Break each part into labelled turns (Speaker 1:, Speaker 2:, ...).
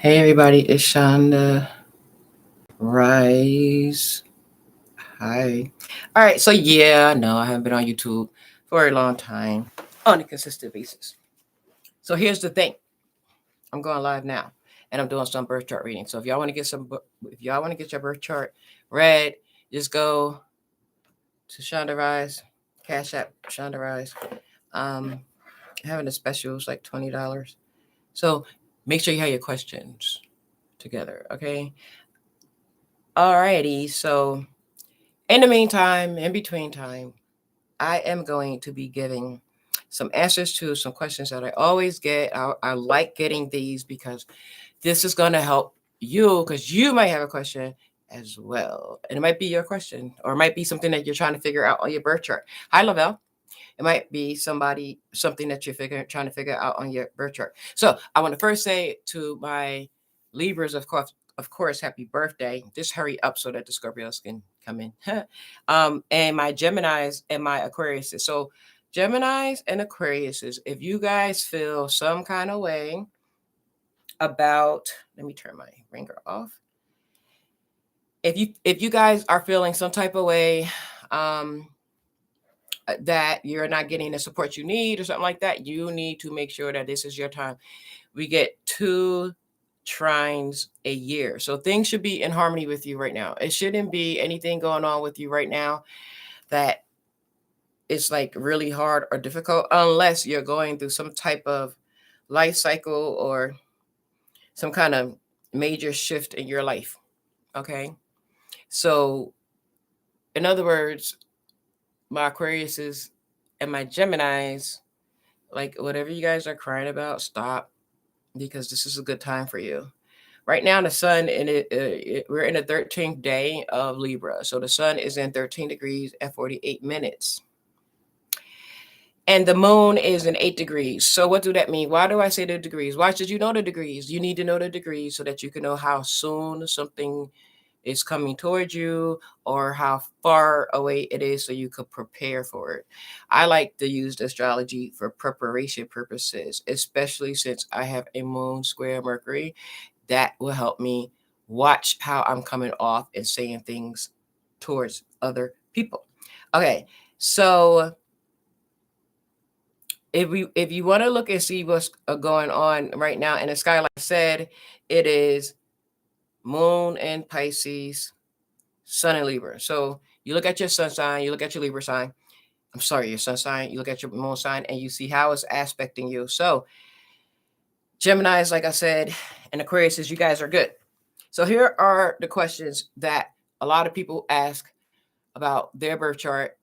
Speaker 1: Hey everybody, it's ShondaRise. Hi. All right, so yeah, no, I haven't been on YouTube for a long time on a consistent basis. So here's the thing. I'm going live now and I'm doing some birth chart reading. So if y'all want to get your birth chart read, just go to ShondaRise, CashApp ShondaRise. Having a special is like $20. So make sure you have your questions together, okay? Alrighty, so in the meantime, in between time, I am going to be giving some answers to some questions that I always get. I like getting these because this is going to help you because you might have a question as well. And it might be your question or it might be something that you're trying to figure out on your birth chart. Hi, Lavelle. It might be something that you're trying to figure out on your birth chart. So I want to first say to my Libras, of course, happy birthday. Just hurry up so that the Scorpios can come in. And my Geminis and my Aquariuses. So Geminis and Aquariuses, if you guys feel some kind of way about, let me turn my ringer off. If you guys are feeling some type of way, that you're not getting the support you need or something like that, you need to make sure that this is your time. We get 2 trines a year. So things should be in harmony with you right now. It shouldn't be anything going on with you right now that is like really hard or difficult unless you're going through some type of life cycle or some kind of major shift in your life. Okay. So in other words, my Aquariuses and my Geminis, like whatever you guys are crying about, stop, because this is a good time for you. Right now, the sun we're in the 13th day of Libra, so the sun is in 13 degrees at 48 minutes, and the moon is in 8 degrees. So what do that mean? Why do I say the degrees? Why should you know the degrees? You need to know the degrees so that you can know how soon something is coming towards you or how far away it is so you could prepare for it. I like to use the astrology for preparation purposes, especially since I have a moon square Mercury. That will help me watch how I'm coming off and saying things towards other people. Okay, so if you want to look and see what's going on right now in the sky, like I said, it is moon in Pisces, sun in Libra. So you look at your sun sign, you look at your Libra sign. I'm sorry, your sun sign. You look at your moon sign, and you see how it's aspecting you. So Gemini's, like I said, and Aquarius is you guys are good. So here are the questions that a lot of people ask about their birth chart.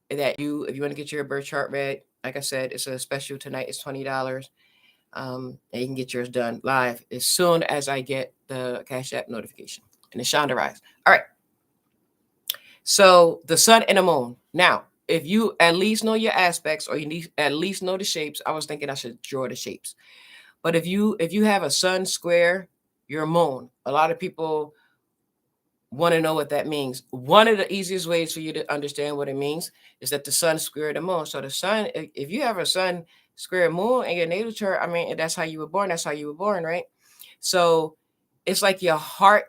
Speaker 1: That if you want to get your birth chart read, like I said, it's a special tonight. It's $20. And you can get yours done live as soon as I get the Cash App notification. And it's ShondaRise. All right. So the sun and the moon. Now, if you at least know your aspects or you need at least know the shapes, I was thinking I should draw the shapes. But if you have a sun square your moon, a lot of people want to know what that means. One of the easiest ways for you to understand what it means is that the sun squared the moon. So the sun, if you have a sun square moon in your natal chart, I mean, that's how you were born. That's how you were born, right? So it's like your heart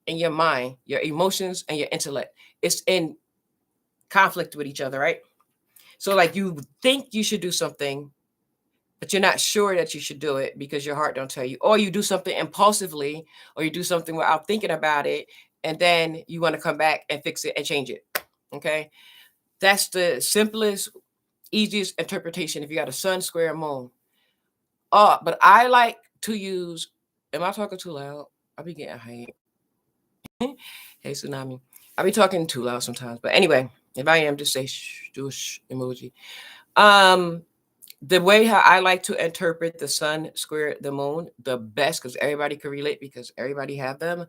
Speaker 1: and your mind, your emotions and your intellect. It's in conflict with each other, right? So like you think you should do something, but you're not sure that you should do it because your heart don't tell you, or you do something impulsively, or you do something without thinking about it, and then you want to come back and fix it and change it. Okay, that's the simplest, easiest interpretation if you got a sun square moon. But I like to use. Am I talking too loud? I'll be getting hate. Hey, tsunami. I'll be talking too loud sometimes. But anyway, if I am, just say shh, do a shh emoji. The way how I like to interpret the sun square the moon the best, because everybody can relate because everybody have them,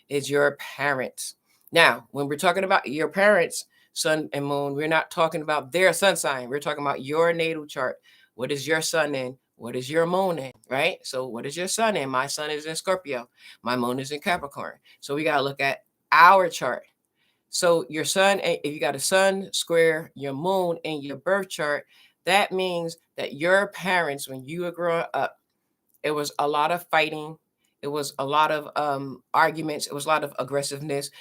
Speaker 1: is your parents. Now, when we're talking about your parents, sun and moon, we're not talking about their sun sign. We're talking about your natal chart. What is your sun in? What is your moon in? Right? So what is your sun in? My sun is in Scorpio. My moon is in Capricorn. So we got to look at our chart. So your sun, if you got a sun square your moon in your birth chart, that means that your parents, when you were growing up, it was a lot of fighting. It was a lot of arguments. It was a lot of aggressiveness.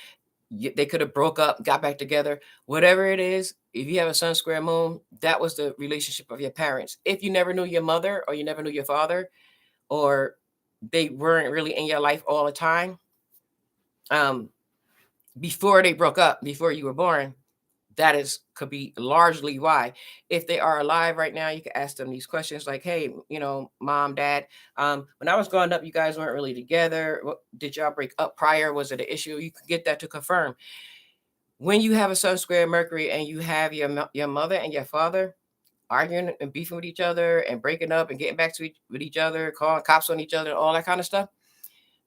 Speaker 1: They could have broke up, got back together, whatever it is. If you have a sun square moon, that was the relationship of your parents. If you never knew your mother or you never knew your father, or they weren't really in your life all the time, before they broke up, before you were born, that is could be largely why. If they are alive right now, you can ask them these questions like, hey, mom, dad, when I was growing up, you guys weren't really together. Did y'all break up prior? Was it an issue? You can get that to confirm. When you have a sun square Mercury and you have your mother and your father arguing and beefing with each other and breaking up and getting back with each other, calling cops on each other, all that kind of stuff,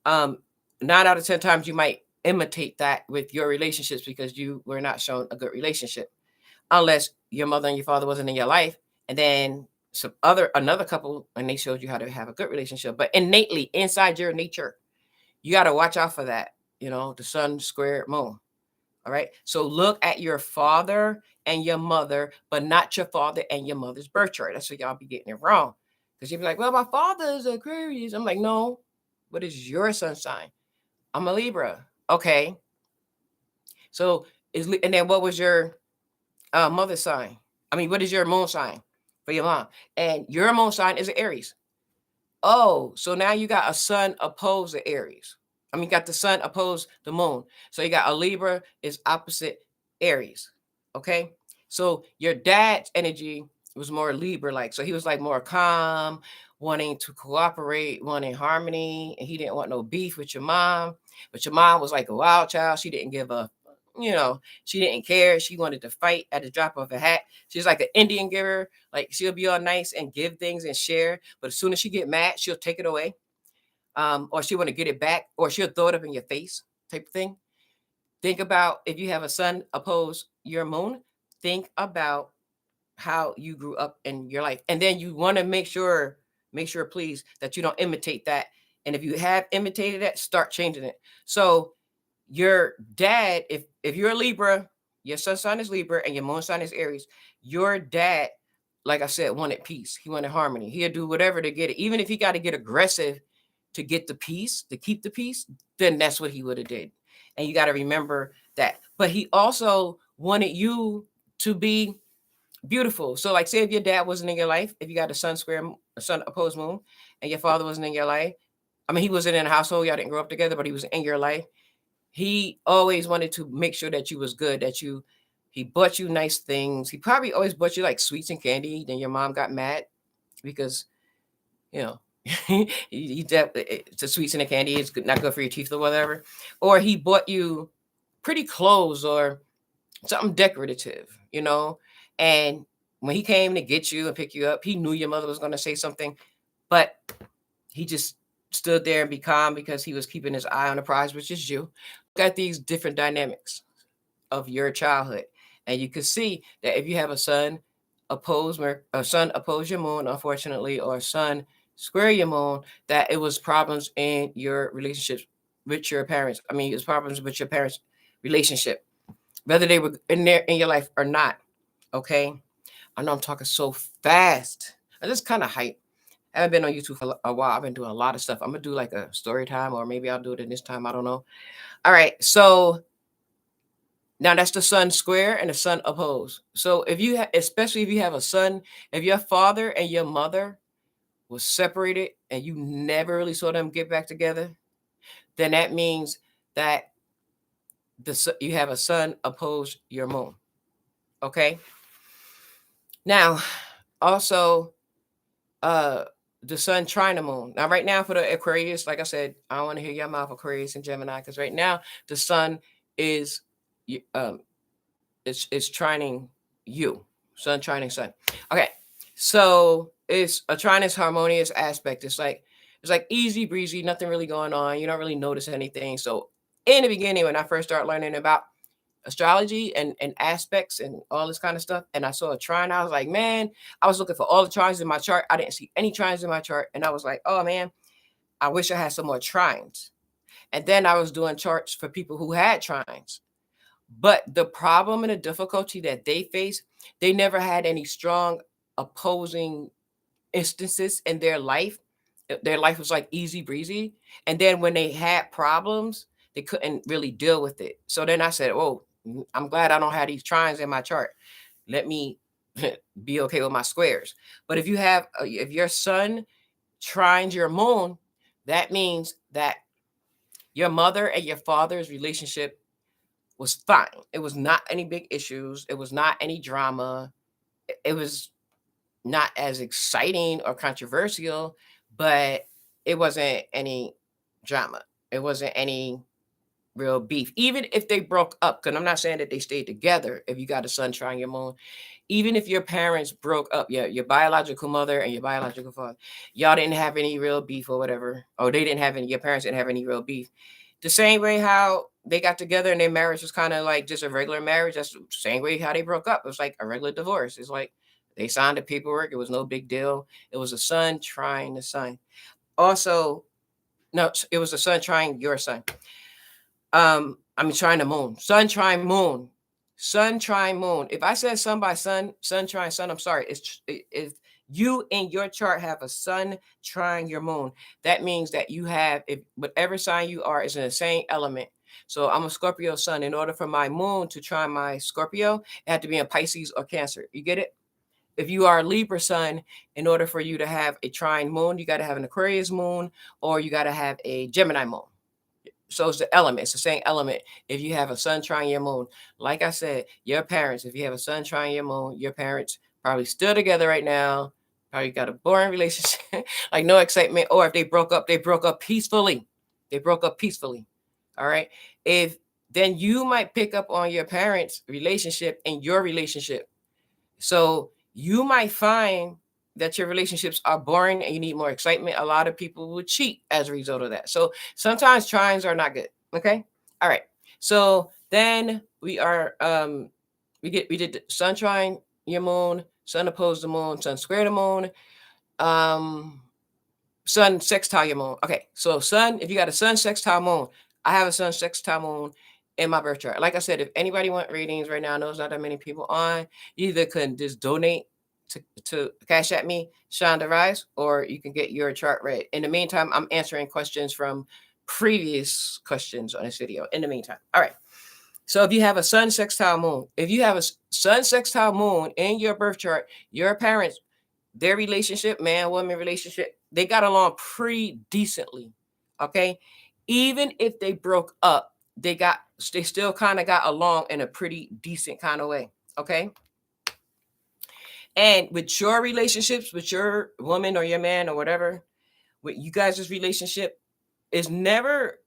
Speaker 1: um 9 out of 10 times you might imitate that with your relationships because you were not shown a good relationship, unless your mother and your father wasn't in your life, and then another couple and they showed you how to have a good relationship. But innately inside your nature, you got to watch out for that. The sun square moon. All right. So look at your father and your mother, but not your father and your mother's birth chart. That's what y'all be getting it wrong. Because you'll be like, well, my father is Aquarius. I'm like, no. What is your sun sign? I'm a Libra. Okay. So and then what was your mother's sign? I mean, what is your moon sign for your mom? And your moon sign is an Aries. Oh, so now you got a sun opposed to Aries. I mean, got the sun opposed the moon. So you got a Libra is opposite Aries. Okay. So your dad's energy was more Libra like. So he was like more calm, wanting to cooperate, wanting harmony. And he didn't want no beef with your mom. But your mom was like a wild child. She didn't give a, she didn't care. She wanted to fight at the drop of a hat. She's like an Indian giver. Like she'll be all nice and give things and share. But as soon as she get mad, she'll take it away. Or she want to get it back, or she'll throw it up in your face type of thing. Think about if you have a sun opposed your moon, think about how you grew up in your life. And then you want to make sure, please, that you don't imitate that. And if you have imitated that, start changing it. So your dad, if you're a Libra, your sun sign is Libra and your moon sign is Aries, your dad, like I said, wanted peace. He wanted harmony. He'll do whatever to get it. Even if he got to get aggressive to get the peace, to keep the peace, then that's what he would have did. And you got to remember that. But he also wanted you to be beautiful. So like say if your dad wasn't in your life, if you got a sun opposed moon and your father wasn't in your life, I mean, he wasn't in a household, y'all didn't grow up together, but he was in your life. He always wanted to make sure that you was good, he bought you nice things. He probably always bought you like sweets and candy. Then your mom got mad because, the sweets and the candy is not good for your teeth or whatever. Or he bought you pretty clothes or something decorative, and when he came to get you and pick you up, he knew your mother was going to say something, but he just stood there and be calm because he was keeping his eye on the prize, which is you. Look at these different dynamics of your childhood, and you can see that if you have a sun oppose your moon, unfortunately, or a sun square your moon, that it was problems in your relationships with your parents. I mean, it was problems with your parents' relationship, whether they were in your life or not. Okay, I know I'm talking so fast. I just kind of hype. I haven't been on YouTube for a while. I've been doing a lot of stuff. I'm gonna do like a story time, or maybe I'll do it in this time. I don't know. All right, so now that's the sun square and the sun opposed. So if you, especially if you have a sun, if your father and your mother was separated and you never really saw them get back together, then that means that you have a sun opposed your moon. Okay. Now, also, the sun trine the moon. Now, right now for the Aquarius, like I said, I don't want to hear your mouth, Aquarius and Gemini, because right now the sun is it's trining you. Sun trining sun. Okay. So it's a trinus harmonious aspect. It's like easy breezy, nothing really going on. You don't really notice anything. So in the beginning, when I first started learning about astrology and aspects and all this kind of stuff, and I saw a trine, I was like, man, I was looking for all the trines in my chart. I didn't see any trines in my chart. And I was like, oh man, I wish I had some more trines. And then I was doing charts for people who had trines. But the problem and the difficulty that they face, they never had any strong opposing instances in their life Their life was like easy breezy. And then when they had problems, they couldn't really deal with it. So then I said, oh, I'm glad I don't have these trines in my chart. Let me be okay with my squares. But if you have, if your sun trines your moon, that means that your mother and your father's relationship was fine. It was not any big issues. It was not any drama. It was not as exciting or controversial, but it wasn't any drama. It wasn't any real beef. Even if they broke up, because I'm not saying that they stayed together. If you got a sun trying your moon, even if your parents broke up, your biological mother and your biological father, y'all didn't have any real beef or whatever, or they didn't have any, your parents didn't have any real beef. The same way how they got together and their marriage was kind of like just a regular marriage. That's the same way how they broke up. It was like a regular divorce. It's like they signed the paperwork. It was no big deal. It was a sun trying the sun. Also, no, it was a sun trying your sun. I'm trying the moon. Sun trine moon. Sun trine moon. If I said sun by sun, sun trine sun, I'm sorry. If you in your chart have a sun trine your moon, that means that you have, if whatever sign you are is in the same element. So I'm a Scorpio sun. In order for my moon to trine my Scorpio, it had to be in Pisces or Cancer. You get it? If you are a Libra sun, in order for you to have a trine moon, you got to have an Aquarius moon or you got to have a Gemini moon. So it's the element. It's the same element. If you have a sun trying your moon, like I said, your parents, if you have a sun trying your moon, your parents probably still together right now, probably got a boring relationship, like no excitement. Or if they broke up peacefully. They broke up peacefully. All right. If then you might pick up on your parents' relationship and your relationship. So you might find that your relationships are boring and you need more excitement. A lot of people will cheat as a result of that. So sometimes trines are not good. Okay. All right. So then we are we did the sun trine your moon, sun opposed the moon, sun square the moon, sun sextile your moon. Okay. So sun, if you got a sun sextile moon, I have a sun sextile moon in my birth chart. Like I said, if anybody want readings right now, I know there's not that many people on. You either can just donate to Cash at me, ShondaRise, or you can get your chart read. In the meantime, I'm answering questions from previous questions on this video. In the meantime, all right. So if you have a sun sextile moon, if you have a sun sextile moon in your birth chart, your parents, their relationship, man, woman relationship, they got along pretty decently. Okay. Even if they broke up, they still kind of got along in a pretty decent kind of way. Okay. And with your relationships, with your woman or your man or whatever, with you guys' relationship is never,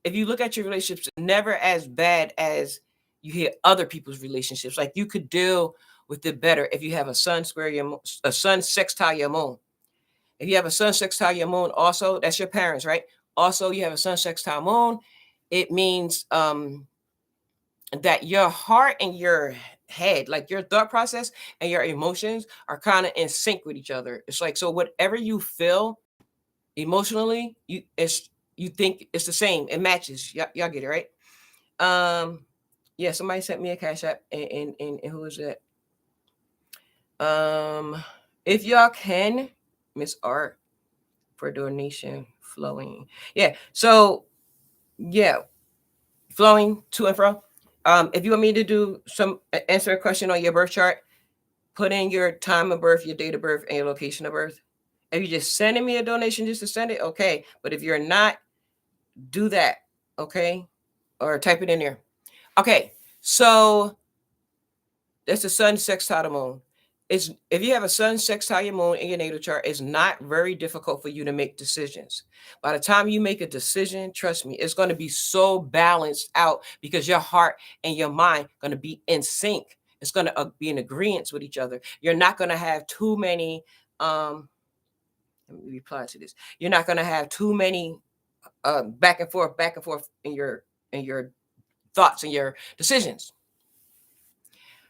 Speaker 1: if you look at your relationships, never as bad as you hear other people's relationships. Like you could deal with it better if you have a sun square your a sun sextile your moon. If you have a sun sextile your moon, also that's your parents, right? Also, you have a sun sextile moon. It means that your heart and your head, like your thought process and your emotions, are kind of in sync with each other. It's like, so whatever you feel emotionally, you think it's the same. It matches. Y'all get it, right? Yeah, somebody sent me a Cash App, and who is it? If y'all can, Miss Art, for donation flowing. Yeah. So yeah, flowing to and fro. If you want me to do some answer a question on your birth chart, put in your time of birth, your date of birth, and your location of birth. If you're just sending me a donation just to send it, okay. But if you're not, do that, okay? Or type it in there. Okay, so that's the sun sextile the moon. It's, if you have a sun sextile your moon in your natal chart, it's not very difficult for you to make decisions. By the time you make a decision, trust me, it's going to be so balanced out because your heart and your mind are going to be in sync. It's going to be in agreement with each other. You're not going to have too many. Let me reply to this. You're not going to have too many back and forth in your thoughts and your decisions.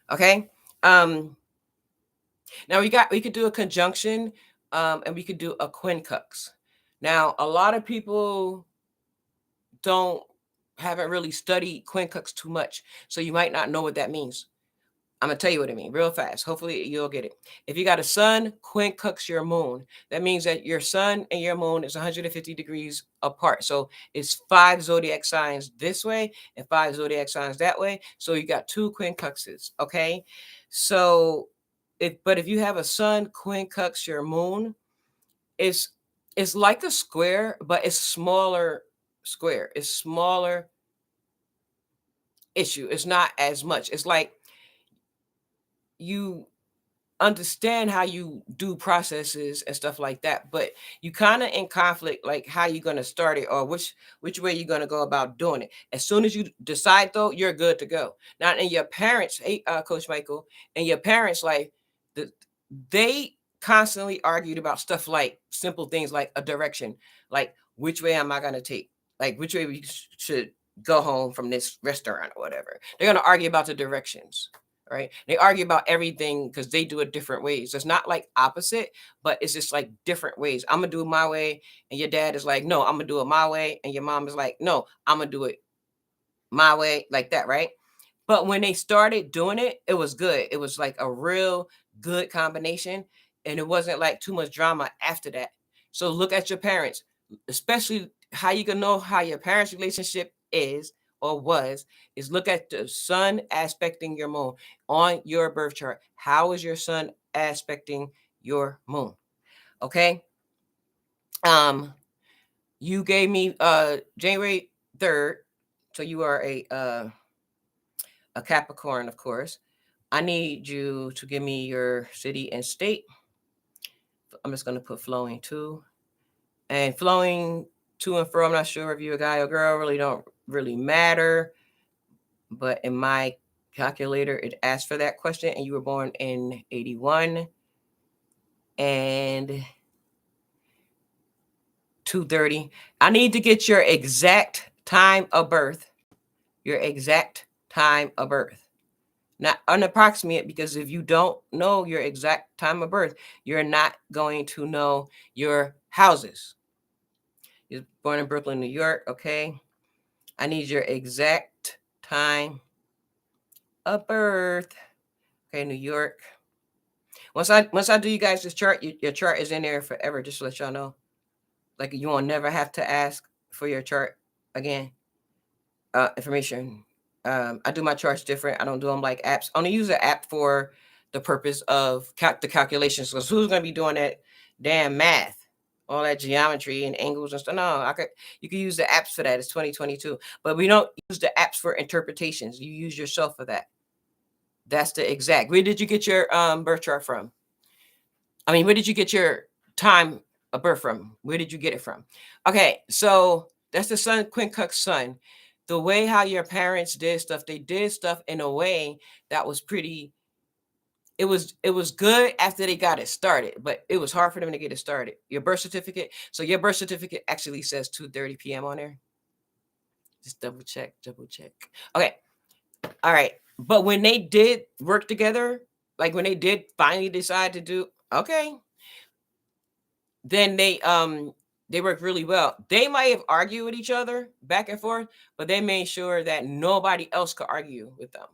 Speaker 1: Okay. Now we could do a conjunction, and we could do a quincux. Now a lot of people haven't really studied quincux too much, so you might not know what that means. I'm going to tell you what I mean real fast. Hopefully you'll get it. If you got a sun quincunx your moon, that means that your sun and your moon is 150 degrees apart. So it's 5 zodiac signs this way and 5 zodiac signs that way. So you got 2 quincunxes. Okay. So if you have a sun quincunx your moon, it's like a square, but it's smaller square. It's smaller issue. It's not as much. It's like you understand how you do processes and stuff like that, but you kind of in conflict, like how you going to start it or which way you're going to go about doing it. As soon as you decide, though, you're good to go. Now, in your parents, hey, Coach Michael, and your parents, like they constantly argued about stuff like simple things like a direction, like which way am I going to take, like which way we should go home from this restaurant or whatever. They're going to argue about the directions. Right? They argue about everything because they do it different ways. It's not like opposite, but it's just like different ways. I'm gonna do it my way, and your dad is like, no, I'm gonna do it my way, and your mom is like, no, I'm gonna do it my way, like that, right? But when they started doing it, it was good. It was like a real good combination, and it wasn't like too much drama after that. So look at your parents, especially how you can know how your parents' relationship is or was, is look at the sun aspecting your moon on your birth chart. How is your sun aspecting your moon? Okay. You gave me January 3rd, so you are a Capricorn, of course. I need you to give me your city and state. I'm just going to put flowing to. And flowing to and fro, I'm not sure if you're a guy or girl, really don't really matter. But in my calculator, it asked for that question, and you were born in 81 and 2:30. I need to get your exact time of birth. Your exact time of birth. Not unapproximate, because if you don't know your exact time of birth, you're not going to know your houses. You're born in Brooklyn, New York. Okay. I need your exact time of birth. Okay, New York. Once I do you guys this chart, your chart is in there forever, just to let y'all know. Like, you won't never have to ask for your chart again. Information. I do my charts different. I don't do them like apps. I only use an app for the purpose of the calculations. Because who's going to be doing that damn math, all that geometry and angles and stuff? No, you can use the apps for that. It's 2022, but we don't use the apps for interpretations. You use yourself for that. That's the exact. Where did you get your birth chart from? I mean, where did you get your time of birth from? Where did you get it from? Okay, so that's the sun quincunx sun. The way how your parents did stuff, they did stuff in a way that was pretty. It was good after they got it started, but it was hard for them to get it started. Your birth certificate. So your birth certificate actually says 2:30 p.m. on there. Just double check. Okay. All right. But when they did work together, like when they did finally decide to do, okay, then they work really well. They might have argued with each other back and forth, but they made sure that nobody else could argue with them.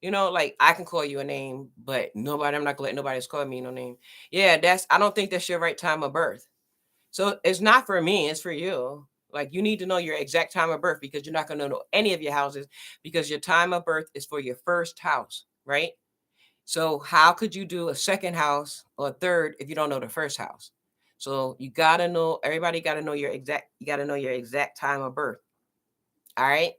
Speaker 1: You know, like I can call you a name, but I'm not gonna let nobody else call me no name. Yeah, I don't think that's your right time of birth. So it's not for me, it's for you. Like, you need to know your exact time of birth, because you're not gonna know any of your houses, because your time of birth is for your first house, right? So how could you do a second house or a third if you don't know the first house? So you gotta know, everybody gotta know you gotta know your exact time of birth. All right.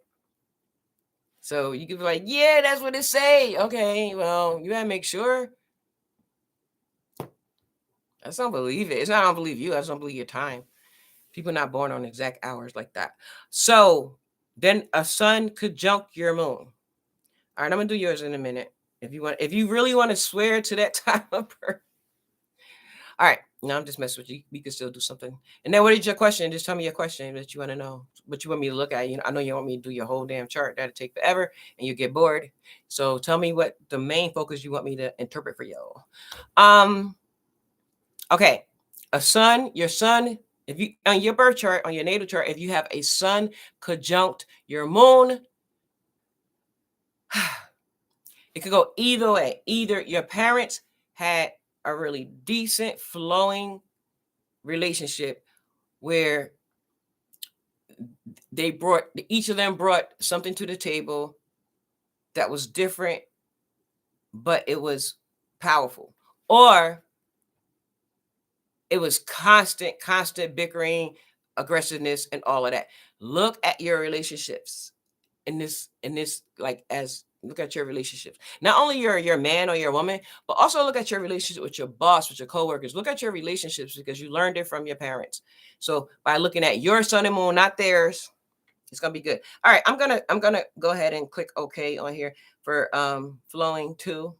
Speaker 1: So you could be like, yeah, that's what it say. Okay, well, you gotta make sure. I just don't believe it. It's not I don't believe you, I just don't believe your time. People not born on exact hours like that. So then a sun conjunct your moon. All right, I'm gonna do yours in a minute. If you really want to swear to that time of birth. All right. No, I'm just messing with you. We can still do something. And then what is your question? Just tell me your question that you want to know. What you want me to look at. You know, I know you want me to do your whole damn chart. That'll take forever and you get bored. So tell me what the main focus you want me to interpret for y'all. Okay. Your sun, if you on your birth chart, on your natal chart, if you have a sun conjunct your moon, It could go either way. Either your parents had a really decent, flowing relationship where each of them brought something to the table that was different, but it was powerful. Or it was constant bickering, aggressiveness, and all of that. Look at your relationships in this, like, as look at your relationships. Not only your man or your woman, but also look at your relationship with your boss, with your coworkers. Look at your relationships because you learned it from your parents. So by looking at your sun and moon, not theirs, it's gonna be good. All right, I'm gonna go ahead and click OK on here for flowing to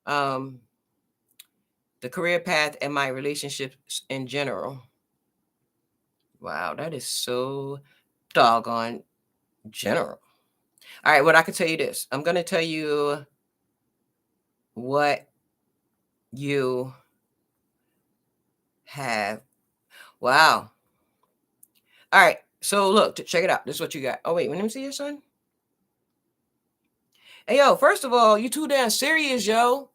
Speaker 1: the career path and my relationships in general. Wow, that is so doggone general. All right, what I can tell you this. I'm gonna tell you what you have. Wow. All right. So look, check it out. This is what you got. Oh wait, let me see your son. Hey yo, first of all, you too damn serious, yo.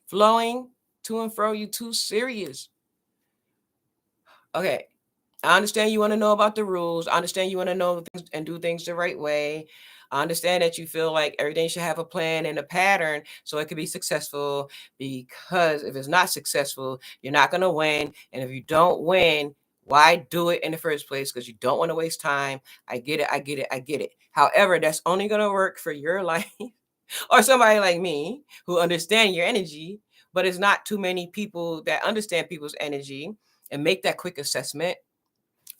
Speaker 1: Flowing to and fro, you too serious. Okay. I understand you want to know about the rules. I understand you want to know things and do things the right way. I understand that you feel like everything should have a plan and a pattern so it could be successful, because if it's not successful, you're not going to win. And if you don't win, why do it in the first place? Because you don't want to waste time. I get it. I get it. I get it. However, that's only going to work for your life or somebody like me who understand your energy, but it's not too many people that understand people's energy and make that quick assessment.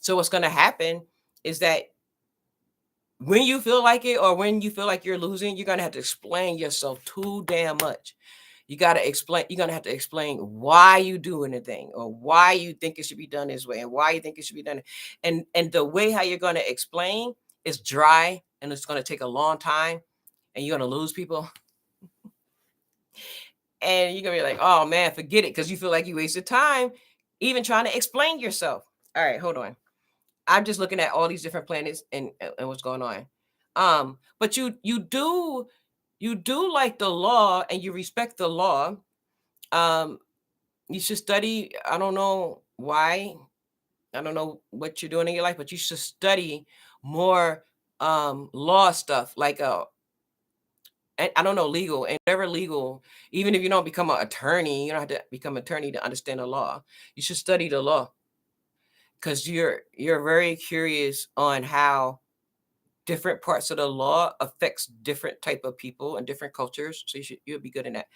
Speaker 1: So what's going to happen is that when you feel like it, or when you feel like you're losing, you're going to have to explain yourself too damn much. You're going to have to explain why you doing the thing, or why you think it should be done this way, and why you think it should be done. And the way how you're going to explain is dry, and it's going to take a long time, and you're going to lose people. And you're going to be like, oh man, forget it. Because you feel like you wasted time even trying to explain yourself. All right, hold on. I'm just looking at all these different planets and what's going on. But you do like the law, and you respect the law. You should study. I don't know why. I don't know what you're doing in your life, but you should study more law stuff, like I don't know, legal, and whatever legal. Even if you don't become an attorney, you don't have to become an attorney to understand the law. You should study the law, because you're very curious on how different parts of the law affects different type of people and different cultures. So you'll be good in that.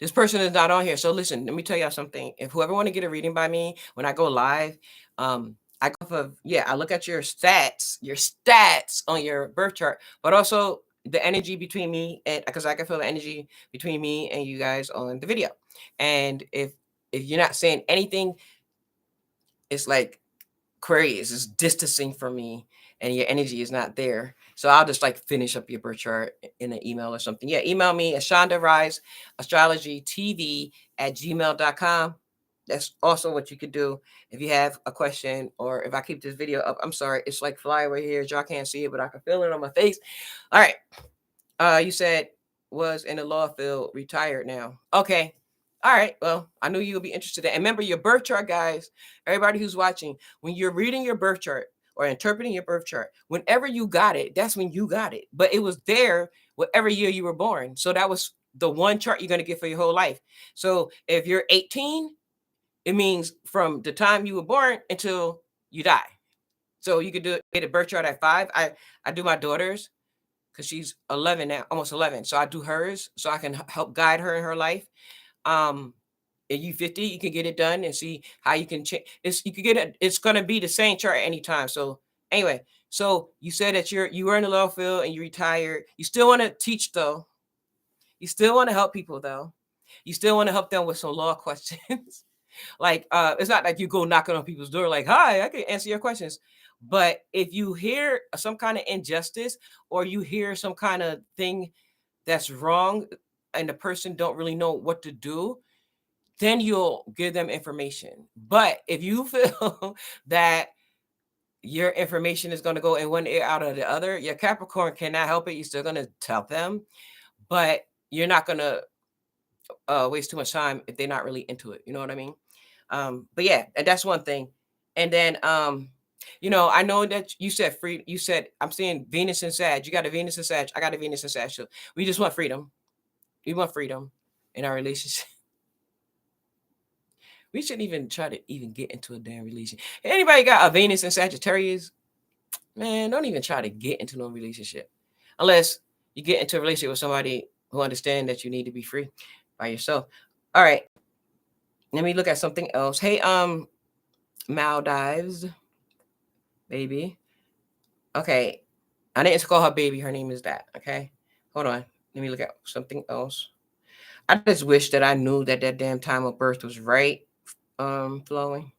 Speaker 1: This person is not on here. So listen, let me tell y'all something. If whoever want to get a reading by me when I go live, I go for, I look at your stats on your birth chart, but also the energy between me, and because I can feel the energy between me and you guys on the video. And if you're not saying anything, it's like Aquarius is distancing from me, and your energy is not there. So I'll just like finish up your birth chart in an email or something. Yeah, email me at ShondaRise Astrology TV at gmail.com. That's also what you could do if you have a question, or if I keep this video up. I'm sorry, it's like fly over here. Y'all can't see it, but I can feel it on my face. All right. You said was in the law field, retired now. Okay. All right. Well, I knew you would be interested in it. And remember your birth chart, guys. Everybody who's watching, when you're reading your birth chart or interpreting your birth chart, whenever you got it, that's when you got it. But it was there whatever year you were born. So that was the one chart you're going to get for your whole life. So if you're 18, it means from the time you were born until you die. So you could get a birth chart at 5. I do my daughter's, because she's 11 now, almost 11. So I do hers so I can help guide her in her life. If you 50, you can get it done and see how you can change. You can get it. It's going to be the same chart at any time. So anyway, so you said that you were in the law field and you retired. You still want to teach though. You still want to help people though. You still want to help them with some law questions. Like, it's not like you go knocking on people's door like, hi, I can answer your questions. But if you hear some kind of injustice, or you hear some kind of thing that's wrong, and the person don't really know what to do, then you'll give them information. But if you feel that your information is going to go in one ear out of the other. Your Capricorn cannot help it. You're still going to tell them, but you're not going to waste too much time if they're not really into it. You know what I mean? But yeah, and that's one thing. And then, I know that you said free. You said I'm seeing Venus and Sag. You got a Venus and Sag. I got a Venus and Sag. So we just want freedom. We want freedom in our relationship. We shouldn't even try to even get into a damn relationship. Anybody got a Venus and Sagittarius? Man, don't even try to get into no relationship unless you get into a relationship with somebody who understands that you need to be free by yourself. All right, let me look at something else. Hey, Maldives, baby. Okay, I didn't call her baby. Her name is that. Okay, hold on. Let me look at something else. I just wish that I knew that that damn time of birth was right. Flowing.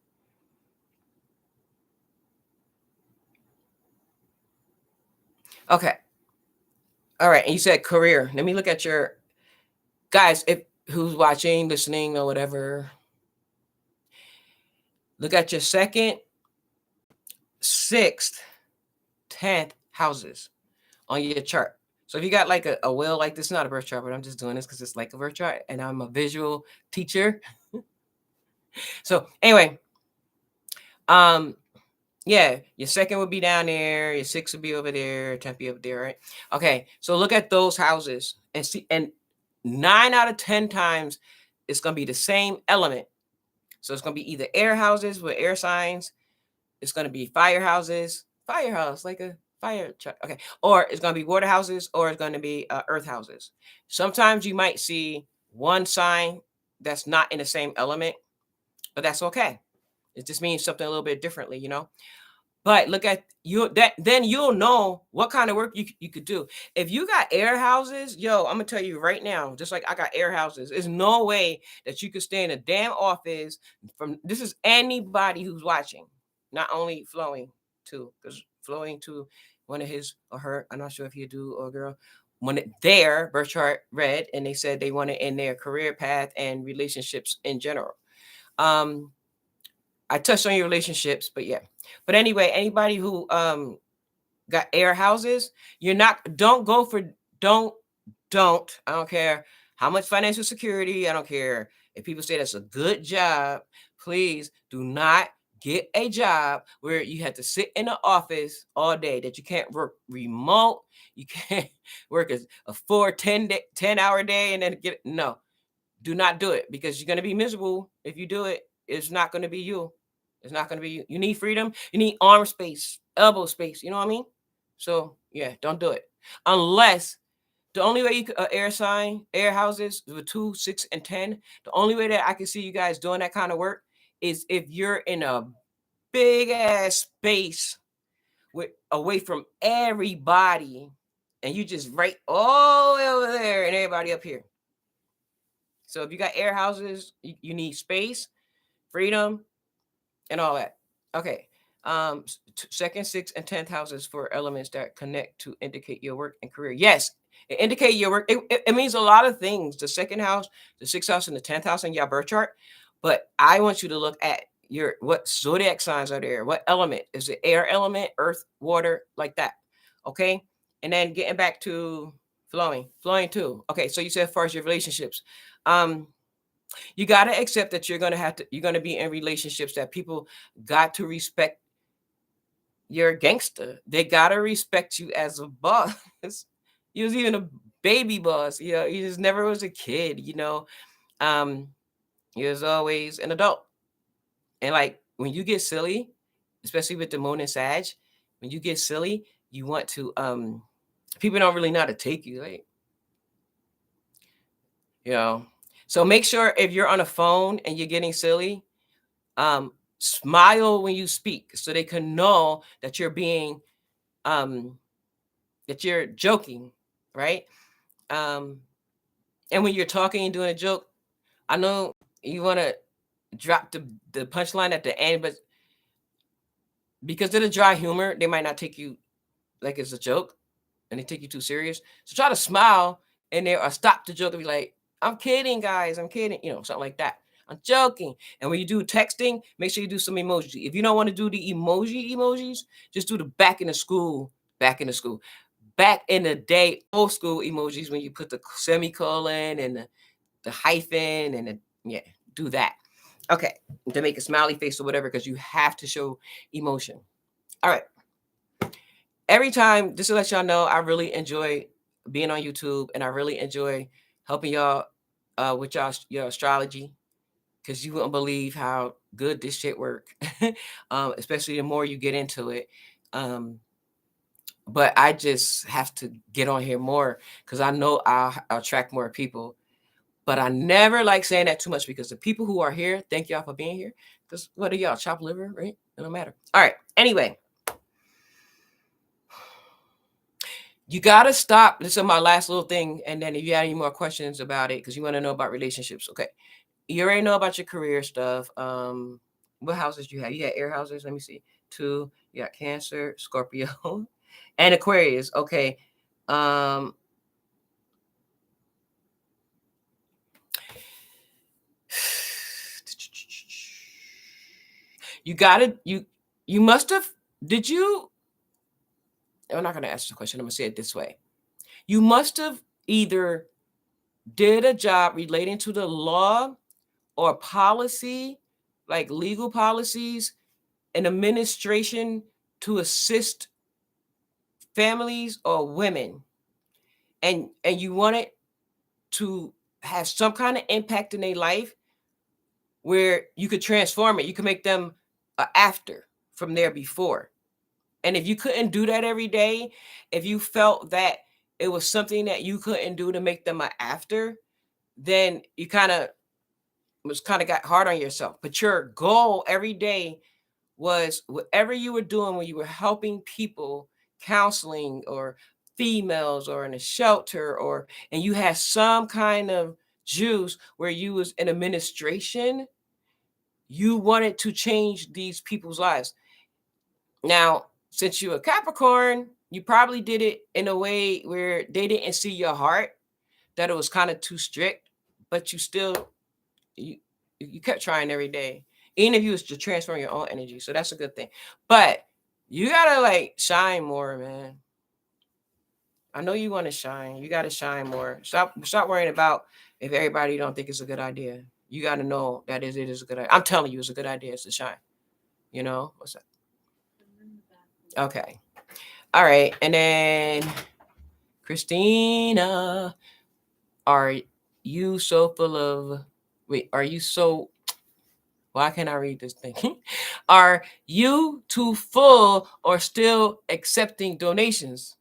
Speaker 1: Okay. All right. And you said career. Let me look at your guys. If who's watching, listening, or whatever. Look at your second, sixth, 10th houses on your chart. So if you got like a will like this, not a birth chart, but I'm just doing this because it's like a birth chart and I'm a visual teacher. So anyway, yeah, your second would be down there, your sixth would be over there, 10th be over there, right? Okay, so look at those houses and see, and 9 out of 10 times it's gonna be the same element. So it's gonna be either air houses with air signs, it's going to be firehouse, like a fire truck. Okay. Or it's going to be water houses or it's going to be earth houses. Sometimes you might see one sign that's not in the same element, but that's okay. It just means something a little bit differently, But look at you that then you'll know what kind of work you could do. If you got air houses, yo, I'm gonna tell you right now, just like I got air houses, there's no way that you could stay in a damn office from this is anybody who's watching, not only flowing too, because flowing to one of his or her, I'm not sure if he a dude or a girl, when their birth chart read and they said they want it in their career path and relationships in general. Um, I touched on your relationships, but yeah. But anyway, anybody who got air houses, you're not don't I don't care how much financial security, I don't care if people say that's a good job, please do not get a job where you have to sit in the office all day, that you can't work remote, you can't work a 10-hour day and then get no. Do not do it because you're going to be miserable if you do it. It's not going to be you. It's not going to be you. You need freedom. You need arm space, elbow space. You know what I mean? So yeah, don't do it unless the only way you could air houses with 2, 6, and 10. The only way that I can see you guys doing that kind of work is if you're in a big ass space with away from everybody, and you just right all the way over there and everybody up here. So if you got air houses, you need space, freedom, and all that. Okay. Second, sixth, and 10th houses for elements that connect to indicate your work and career. Yes, it indicate your work. It means a lot of things. The second house, the sixth house, and the 10th house in your birth chart. But I want you to look at what zodiac signs are there. What element is it? Air element, earth, water, like that. Okay. And then getting back to flowing too. Okay. So you said as far as your relationships, you got to accept that you're going to be in relationships that people got to respect. You're a gangster. They got to respect you as a boss. You was even a baby boss. You just never was a kid, um you was always an adult. And like when you get silly, especially with the moon and Sag, when you get silly, you want to people don't really know how to take you, like, you know. So make sure if you're on a phone and you're getting silly, smile when you speak so they can know that you're being that you're joking, right? And when you're talking and doing a joke, I know you want to drop the punchline at the end, but because of the dry humor, they might not take you like it's a joke and they take you too serious. So try to smile and there or stop the joke and be like, I'm kidding, guys, I'm kidding, something like that. I'm joking. And when you do texting, make sure you do some emoji. If you don't want to do the emojis, just do the back in the school, back in the day, old school emojis when you put the semicolon and the hyphen and do that. Okay, to make a smiley face or whatever, because you have to show emotion. All right. Every time, just to let y'all know, I really enjoy being on YouTube, and I really enjoy helping y'all with your astrology, because you wouldn't believe how good this shit work, especially the more you get into it. But I just have to get on here more because I know I'll attract more people. But I never like saying that too much, because the people who are here, thank y'all for being here. Because what are y'all, chop liver, right? It don't matter. All right. Anyway, you got to stop. This is my last little thing. And then if you have any more questions about it, because you want to know about relationships. Okay. You already know about your career stuff. What houses you have? You had air houses. Let me see. 2. You got Cancer, Scorpio, and Aquarius. Okay. You got it. You must have. Did you? I'm not going to ask the question. I'm going to say it this way. You must have either did a job relating to the law or policy, like legal policies and administration, to assist families or women. And you wanted to have some kind of impact in their life where you could transform it. You could make them after from their before. And if you couldn't do that every day, if you felt that it was something that you couldn't do to make them an after, then you kind of got hard on yourself. But your goal every day was whatever you were doing when you were helping people, counseling or females or in a shelter, and you had some kind of juice where you was in administration, you wanted to change these people's lives. Now, since you're a Capricorn, you probably did it in a way where they didn't see your heart, that it was kind of too strict, but you still, you kept trying every day, even if you was to transform your own energy. So that's a good thing. But you gotta like shine more, man. I know you want to shine. You gotta shine more. Stop worrying about if everybody don't think it's a good idea. You gotta know that it is a good idea. I'm telling you, it's a good idea. It's to shine. You know what's that? Okay. All right. And then Christina, are you so full of? Wait, are you so? Why can't I read this thing? Are you too full or still accepting donations?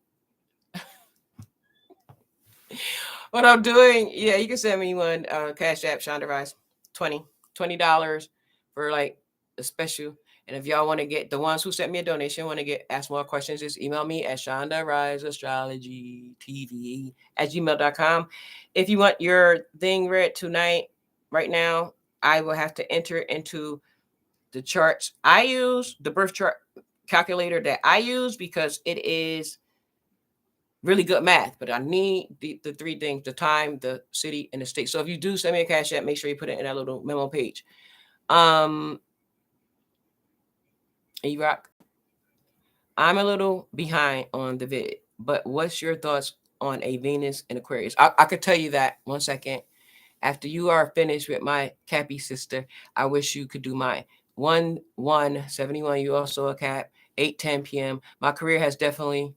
Speaker 1: What I'm doing, yeah, you can send me one. Cash App, ShondaRise, $20 for like a special. And if y'all want to get, the ones who sent me a donation want to get ask more questions, just email me at ShondaRise Astrology TV at gmail.com. If you want your thing read tonight, right now, I will have to enter into the charts I use, the birth chart calculator that I use, because it is really good math. But I need the 3 things: the time, the city, and the state. So if you do send me a Cash App, make sure you put it in that little memo page. E-Rock, I'm a little behind on the vid, but what's your thoughts on a Venus in Aquarius? I could tell you that. 1 second. After you are finished with my Cappy sister, I wish you could do mine. 1/1/71, you also a Cap. 8:10 p.m. My career has definitely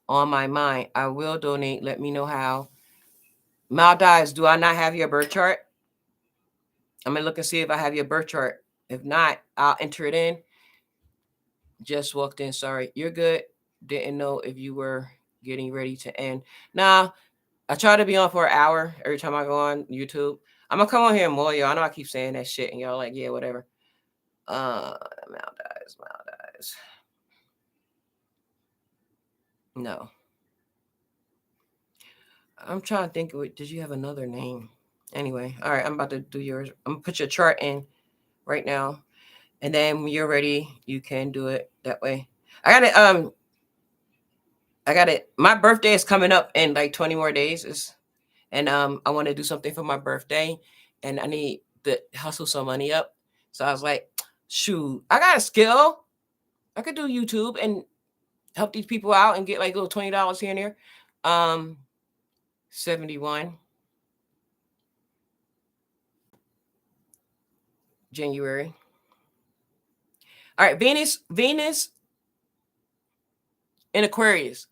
Speaker 1: on my mind. I will donate. Let me know how. Maldives, do I not have your birth chart? I'm gonna look and see if I have your birth chart. If not, I'll enter it in. Just walked in. Sorry. You're good. Didn't know if you were getting ready to end. Nah, I try to be on for an hour every time I go on YouTube. I'm gonna come on here more, y'all. I know I keep saying that shit, and y'all like, yeah, whatever. Maldives. No. I'm trying to think of it. Did you have another name? Anyway, all right, I'm about to do yours. I'm gonna put your chart in right now. And then when you're ready, you can do it that way. I got it. I got it. My birthday is coming up in like 20 more days. And I want to do something for my birthday. And I need to hustle some money up. So I was like, shoot, I got a skill. I could do YouTube and help these people out and get like little $20 here and there. 71 January. All right, Venus in Aquarius.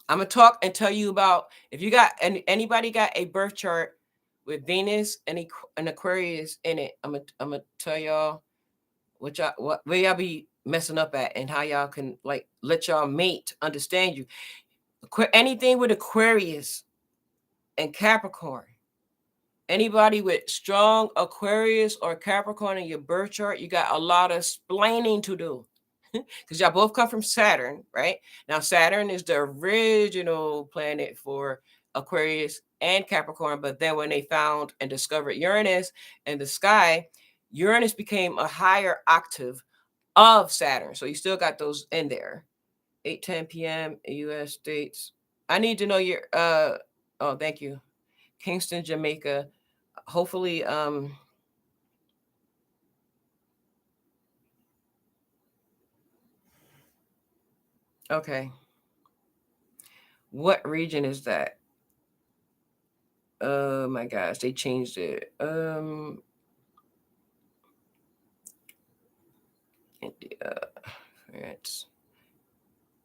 Speaker 1: I'm gonna talk and tell you about, if you got anybody got a birth chart with Venus and Aquarius in it. I'm gonna tell y'all where y'all be messing up at and how y'all can like let y'all mate understand you. Anything with Aquarius and Capricorn. Anybody with strong Aquarius or Capricorn in your birth chart, you got a lot of explaining to do. Because y'all both come from Saturn, right? Now, Saturn is the original planet for Aquarius and Capricorn, but then when they found and discovered Uranus in the sky, Uranus became a higher octave of Saturn. So you still got those in there. 8:10 p.m. U.S. states. I need to know your oh, thank you. Kingston, Jamaica. Hopefully, okay. What region is that? Oh my gosh, they changed it. India, France,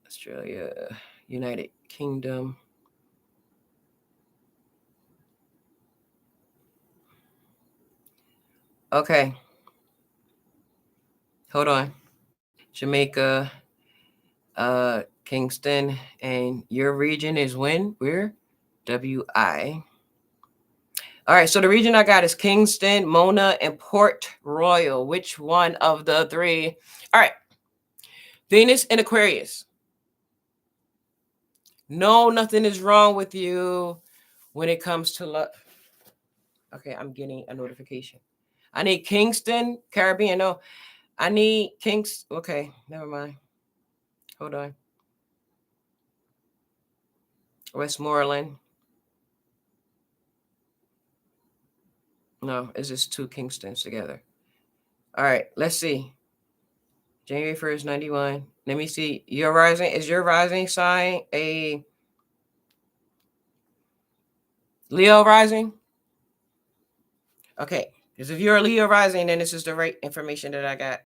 Speaker 1: Australia, United Kingdom. Okay. Hold on. Jamaica, Kingston, and your region is when? Where? WI. All right, so the region I got is Kingston, Mona, and Port Royal. Which one of the three? All right. Venus in Aquarius. No, nothing is wrong with you when it comes to love. Okay, I'm getting a notification. I need Kingston, Caribbean. No, I need Kings. Okay, never mind. Hold on. Westmoreland. No, it's just two Kingstons together. All right, let's see. January 1st, 91. Let me see. Your rising, is your rising sign a Leo rising? Okay, because if you're a Leo rising, then this is the right information that I got.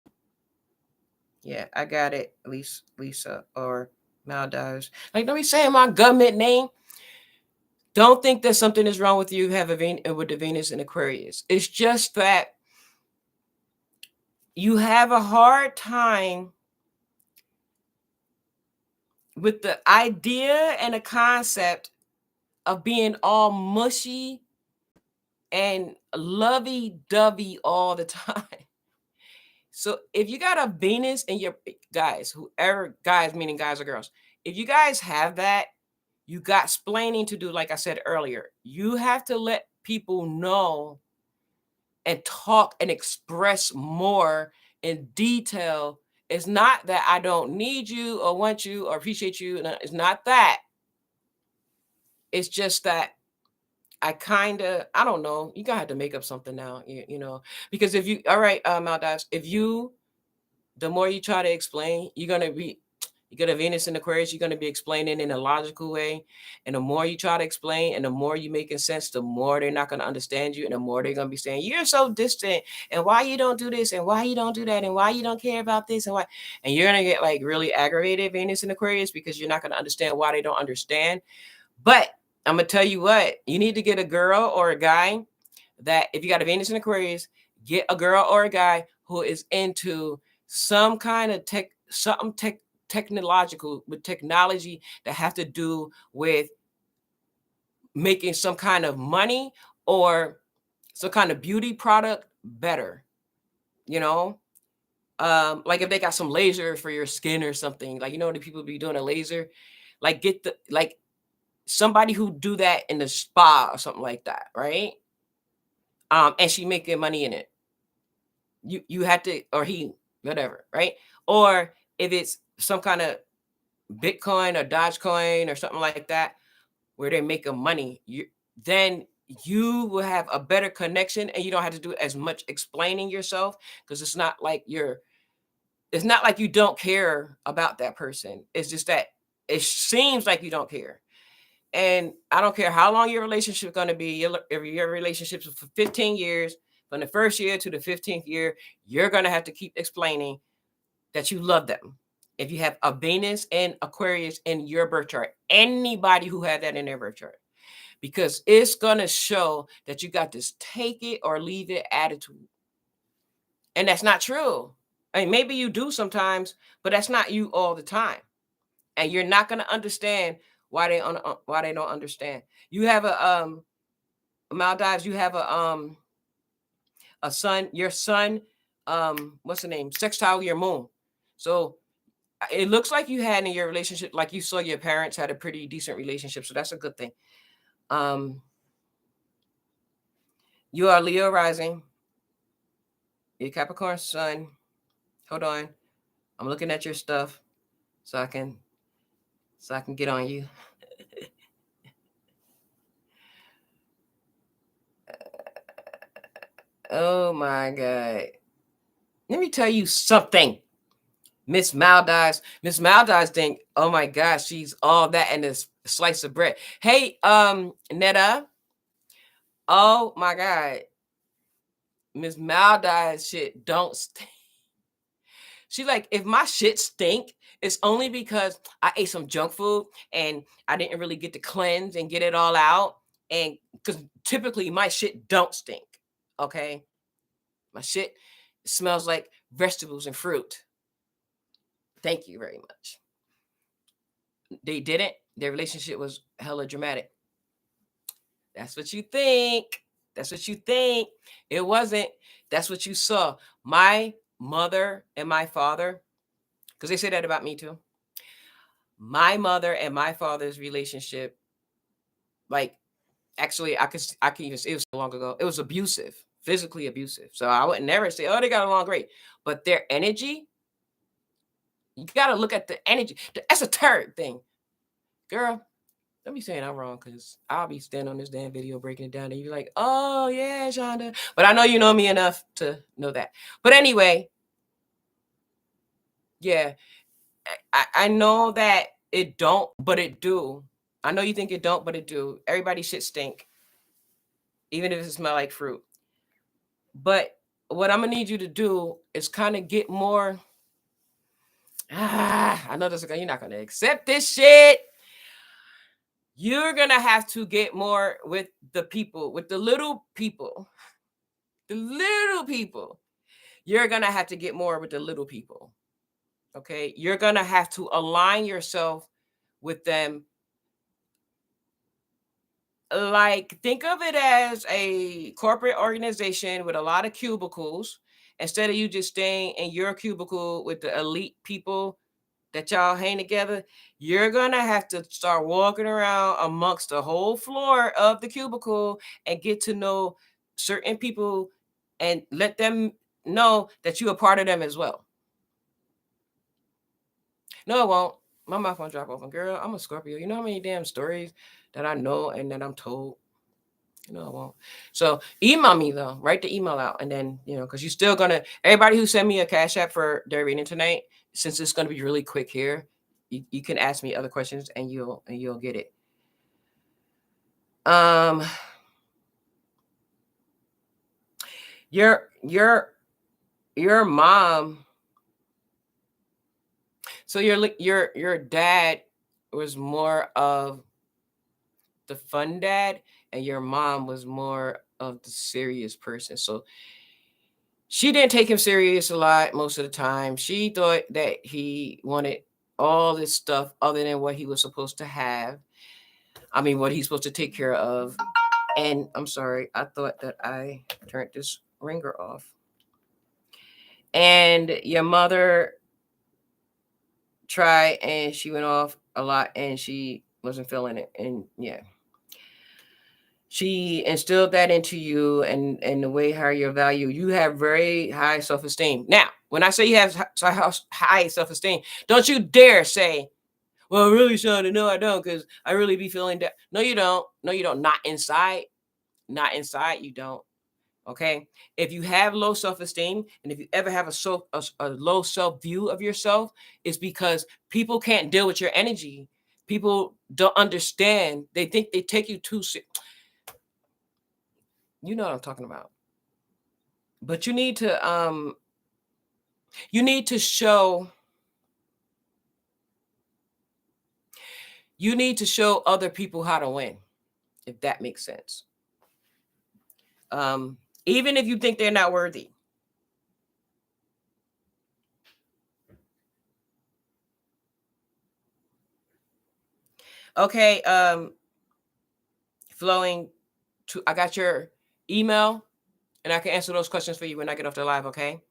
Speaker 1: Yeah, I got it. At least Lisa or Maldives. Like, don't be saying my government name. Don't think that something is wrong with you have with the Venus in Aquarius. It's just that you have a hard time with the idea and the concept of being all mushy and lovey-dovey all the time. So if you got a Venus in your guys, whoever guys, meaning guys or girls, if you guys have that, you got explaining to do. Like I said earlier, you have to let people know and talk and express more in detail. It's not that I don't need you or want you or appreciate you. It's not that. It's just that I don't know. You gotta have to make up something now, you know, because if you, all right, Maldives, the more you try to explain, you got a Venus in Aquarius, you're going to be explaining in a logical way. And the more you try to explain and the more you making sense, the more they're not going to understand you. And the more they're going to be saying, you're so distant. And why you don't do this? And why you don't do that? And why you don't care about this? And why? And you're going to get like really aggravated, Venus in Aquarius, because you're not going to understand why they don't understand. But I'm going to tell you what, you need to get a girl or a guy that, if you got a Venus in Aquarius, get a girl or a guy who is into some kind of technological, with technology that have to do with making some kind of money or some kind of beauty product better, you know. Like if they got some laser for your skin or something, like, you know, the people be doing a laser, like get the, like somebody who do that in the spa or something like that, right? And she making money in it. You had to, or he, whatever, right? Or if it's some kind of Bitcoin or Dogecoin or something like that, where they're making money, then you will have a better connection, and you don't have to do as much explaining yourself, because it's not like you don't care about that person. It's just that it seems like you don't care. And I don't care how long your relationship is going to be. Your relationship is for 15 years. From the first year to the 15th year, you're going to have to keep explaining that you love them. If you have a Venus and Aquarius in your birth chart, anybody who had that in their birth chart, because it's going to show that you got this take it or leave it attitude. And that's not true. I mean, maybe you do sometimes, but that's not you all the time. And you're not going to understand why they don't understand. You have a Maldives, you have a sun, your sun, what's the name? Sextile your moon. So it looks like you had in your relationship, like you saw your parents had a pretty decent relationship. So that's a good thing. You are Leo rising. Your Capricorn sun. Hold on. I'm looking at your stuff so I can get on you. Oh my God. Let me tell you something. Miss Maldives think, oh my gosh, she's all that and this slice of bread. Hey, Netta. Oh my God. Miss Maldives shit don't stink. She's like, if my shit stink, it's only because I ate some junk food and I didn't really get to cleanse and get it all out. And because typically my shit don't stink. Okay. My shit smells like vegetables and fruit. Thank you very much. They didn't. Their relationship was hella dramatic. That's what you think. That's what you think. It wasn't. That's what you saw. My mother and my father, because they say that about me too. My mother and my father's relationship, like, actually, I can even say it was so long ago. It was abusive, physically abusive. So I would never say, oh, they got along great. But their energy, you got to look at the energy. That's a third thing. Girl, don't be saying I'm wrong, because I'll be standing on this damn video breaking it down and you're like, oh, yeah, Shonda. But I know you know me enough to know that. But anyway, yeah, I know that it don't, but it do. I know you think it don't, but it do. Everybody shit stink, even if it smell like fruit. But what I'm going to need you to do is kind of get more. I know this, you're not going to accept this shit. You're going to have to get more with the people, with the little people. The little people. You're going to have to get more with the little people. Okay? You're going to have to align yourself with them. Like, think of it as a corporate organization with a lot of cubicles. Instead of you just staying in your cubicle with the elite people that y'all hang together, you're going to have to start walking around amongst the whole floor of the cubicle and get to know certain people and let them know that you're a part of them as well. No, it won't. My mouth won't drop open. Girl, I'm a Scorpio. You know how many damn stories that I know and that I'm told? No, I won't. So email me though. Write the email out, and then because you're still gonna. Everybody who sent me a Cash App for their reading tonight, since it's gonna be really quick here, you can ask me other questions, and you'll get it. Your mom. So your dad was more of the fun dad, and your mom was more of the serious person. So she didn't take him serious a lot most of the time. She thought that he wanted all this stuff other than what he was supposed to have. I mean, what he's supposed to take care of. And I'm sorry, I thought that I turned this ringer off. And your mother tried, and she went off a lot, and she wasn't feeling it. And yeah, she instilled that into you, and the way how you value. You have very high self-esteem. Now, when I say you have high self-esteem, don't you dare say, well, really, Shonda, no, I don't, because I really be feeling that. No, you don't. No, you don't. Not inside. not inside, you don't. Okay. If you have low self-esteem, and if you ever have a low self-view of yourself, it's because people can't deal with your energy. People don't understand. They think they take you too you know what I'm talking about. But you need to show other people how to win, if that makes sense. Even if you think they're not worthy. Okay, flowing to I got your email, and I can answer those questions for you when I get off the live, okay?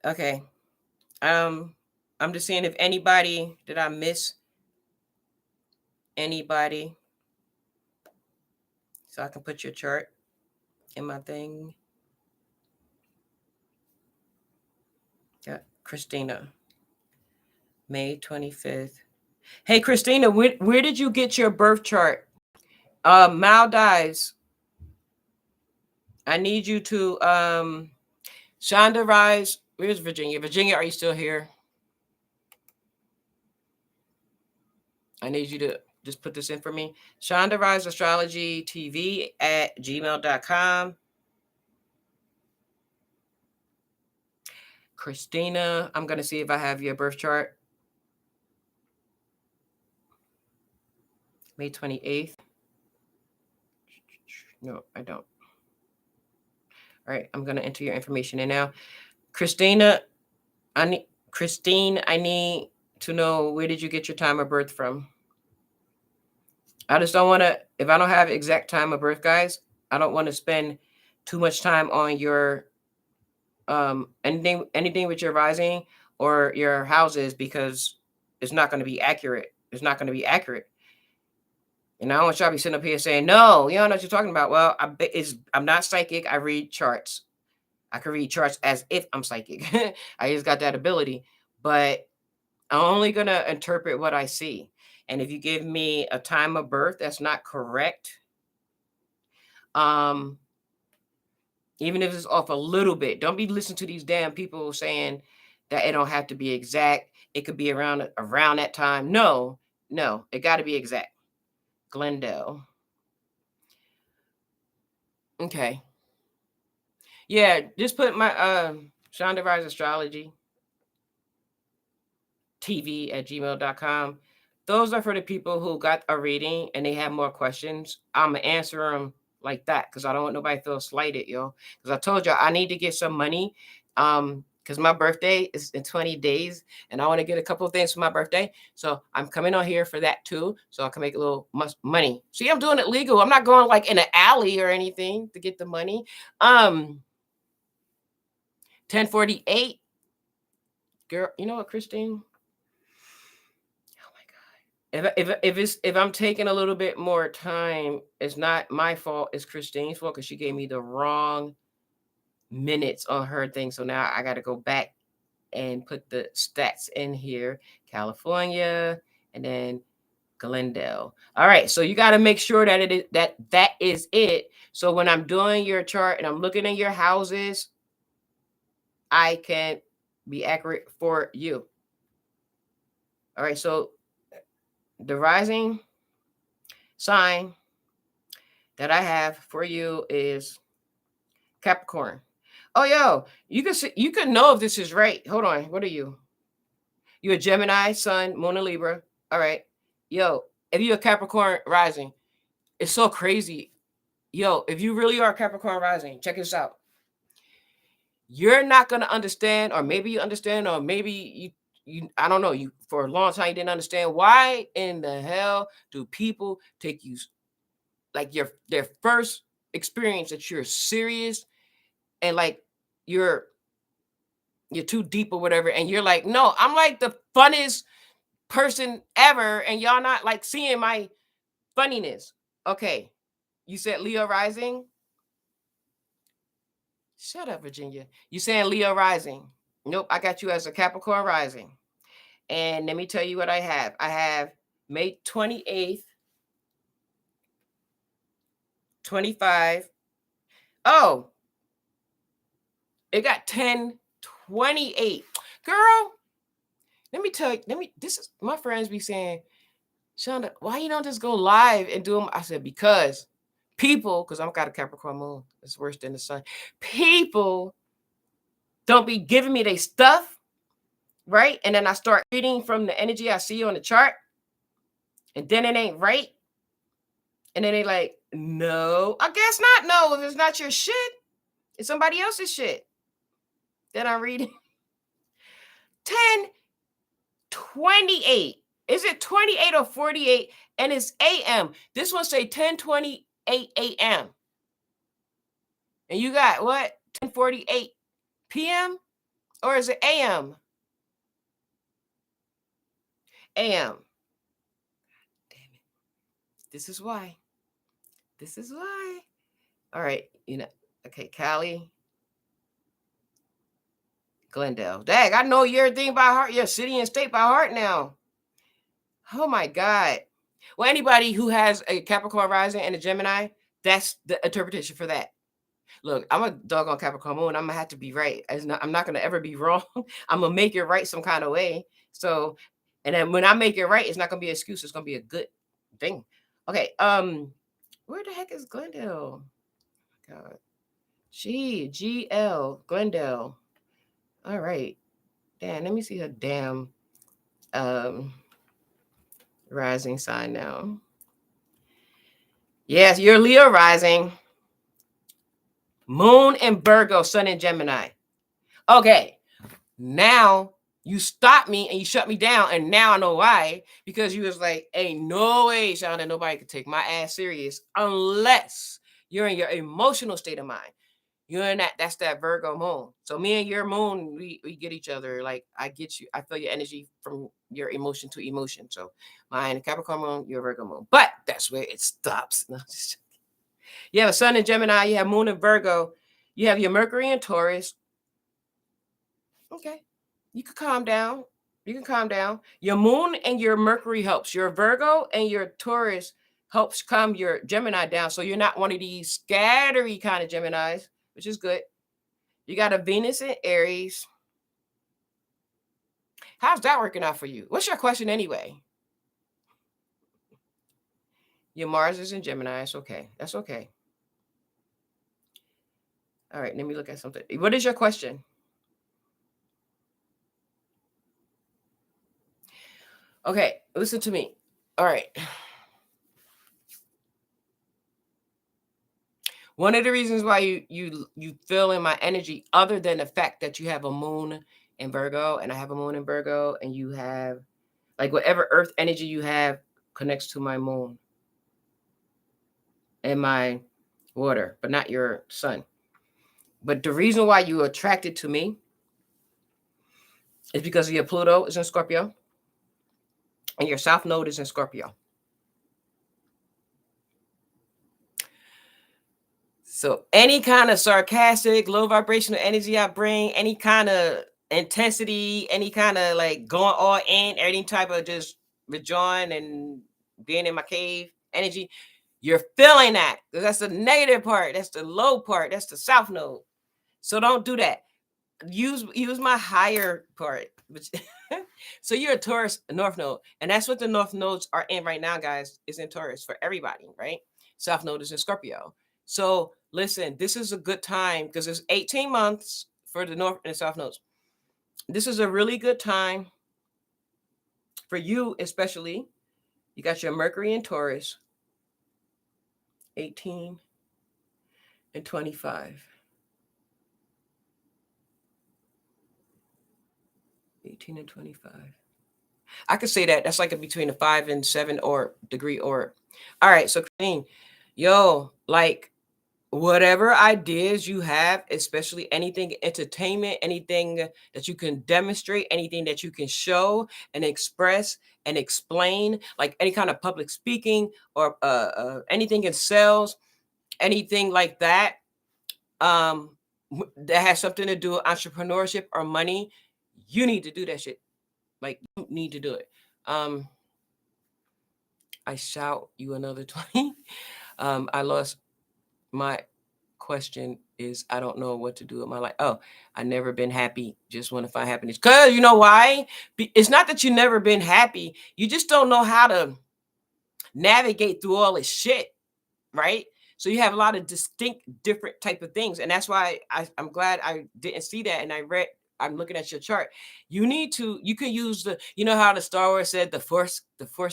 Speaker 1: Okay. I'm just seeing if anybody, did I miss anybody? So I can put your chart in my thing. Got Christina, May 25th. Hey, Christina, where did you get your birth chart? Maldives, I need you to, ShondaRise, where's Virginia? Virginia, are you still here? I need you to just put this in for me. ShondaRise Astrology TV at gmail.com. Christina, I'm going to see if I have your birth chart. May 28th. No, I don't. All right, I'm going to enter your information in now. Christina, Christine, I need to know, where did you get your time of birth from? I just don't want to, if I don't have exact time of birth, guys, I don't want to spend too much time on your anything with your rising or your houses, because it's not going to be accurate. It's not going to be accurate. And I don't want y'all to be sitting up here saying, no, you don't know what you're talking about. Well, I'm not psychic. I read charts. I can read charts as if I'm psychic. I just got that ability. But I'm only going to interpret what I see. And if you give me a time of birth that's not correct, even if it's off a little bit, don't be listening to these damn people saying that it don't have to be exact. It could be around that time. No, it got to be exact. Glendale. Okay. Yeah, just put my ShondaRise Astrology TV at gmail.com. Those are for the people who got a reading and they have more questions. I'm going to answer them like that because I don't want nobody to feel slighted, yo. Because I told you I need to get some money because my birthday is in 20 days and I want to get a couple of things for my birthday. So I'm coming on here for that too, so I can make a little money. See, I'm doing it legal. I'm not going like in an alley or anything to get the money. 1048. Girl, you know what, Christine? If I'm taking a little bit more time, it's not my fault. It's Christine's fault because she gave me the wrong minutes on her thing. So now I got to go back and put the stats in here. California and then Glendale. All right. So you got to make sure that it is that is it. So when I'm doing your chart and I'm looking at your houses, I can be accurate for you. All right. So the rising sign that I have for you is Capricorn. Oh, yo, you can know if this is right. Hold on. What are you? You're a Gemini, Sun, Moon, and Libra. All right. Yo, if you're a Capricorn rising, it's so crazy. Yo, if you really are a Capricorn rising, check this out. You're not gonna understand, or maybe you understand, or maybe you I don't know, you for a long time you didn't understand why in the hell do people take you like their first experience that you're serious and like you're too deep or whatever, and you're like, no, I'm like the funniest person ever, and y'all not like seeing my funniness. Okay, you said Leo rising. Shut up, Virginia. You saying Leo rising? Nope, I got you as a Capricorn rising. And let me tell you what I have. I have May 28th, 25. Oh, it got 10/28. Girl, let me tell you, this is my friends be saying, Shonda, why you don't just go live and do them? I said, because people, because I've got a Capricorn moon, it's worse than the sun. People don't be giving me their stuff, right? And then I start reading from the energy I see on the chart, and then it ain't right. And then they like, no, I guess not. No, if it's not your shit, it's somebody else's shit. Then I'm reading 10/28. Is it 28 or 48? And it's AM. This one say 10/28 AM. And you got what? 10:48 PM? Or is it AM? AM. Damn it. This is why. This is why. All right. Okay, Cali, Glendale. Dang, I know your thing by heart, your city and state by heart now. Oh my God. Well, anybody who has a Capricorn rising and a Gemini, that's the interpretation for that. Look, I'm a doggone Capricorn moon. I'm gonna have to be right. I'm not gonna ever be wrong. I'm gonna make it right some kind of way. So, and then when I make it right, it's not gonna be an excuse. It's gonna be a good thing. Okay. Where the heck is Glendale? God. GL Glendale. All right. Damn. Let me see her damn rising sign now. Yes, you're Leo rising. Moon in Virgo, Sun in Gemini. Okay, now you stopped me and you shut me down, and now I know why. Because you was like, "Ain't no way, Shonda, nobody could take my ass serious unless you're in your emotional state of mind. You're in that's that Virgo moon. So me and your moon, we get each other. Like I get you, I feel your energy from your emotion to emotion. So mine Capricorn moon, your Virgo moon. But that's where it stops. No, you have a Sun in Gemini, you have Moon in Virgo, you have your Mercury in Taurus. Okay, you can calm down. You can calm down. Your Moon and your Mercury helps. Your Virgo and your Taurus helps calm your Gemini down. So you're not one of these scattery kind of Geminis, which is good. You got a Venus in Aries. How's that working out for you? What's your question anyway? Your Mars is in Gemini. That's okay. That's okay. All right, let me look at something. What is your question? Okay, listen to me. All right. One of the reasons why you feel in my energy, other than the fact that you have a moon in Virgo and I have a moon in Virgo, and you have like whatever earth energy you have connects to my moon and my water, but not your sun. But the reason why you're attracted to me is because your Pluto is in Scorpio and your South Node is in Scorpio. So any kind of sarcastic, low vibrational energy I bring, any kind of intensity, any kind of like going all in, any type of just rejoin and being in my cave energy, you're feeling that. That's the negative part. That's the low part. That's the South Node. So don't do that. Use my higher part. So you're a Taurus North Node, and that's what the North Nodes are in right now, guys. Is in Taurus for everybody, right? South Node is in Scorpio. So listen, this is a good time because it's 18 months for the North and South Nodes. This is a really good time for you, especially. You got your Mercury in Taurus, 18 and 25. 18 and 25. I could say that. That's like a between a 5 and 7 or degree or. All right. So, Queen, yo, like whatever ideas you have, especially anything entertainment, anything that you can demonstrate, anything that you can show and express and explain, like any kind of public speaking or anything in sales, anything like that, that has something to do with entrepreneurship or money, you need to do that shit. Like, you need to do it. I shout you another 20. I lost my question is I don't know what to do with my life. Oh, I never been happy. Just want to find happiness. Cause you know why? It's not that you never been happy. You just don't know how to navigate through all this shit, right? So you have a lot of distinct, different type of things, and that's why I'm glad I didn't see that. And I'm looking at your chart. You need to. You can use the. You know how the Star Wars said the force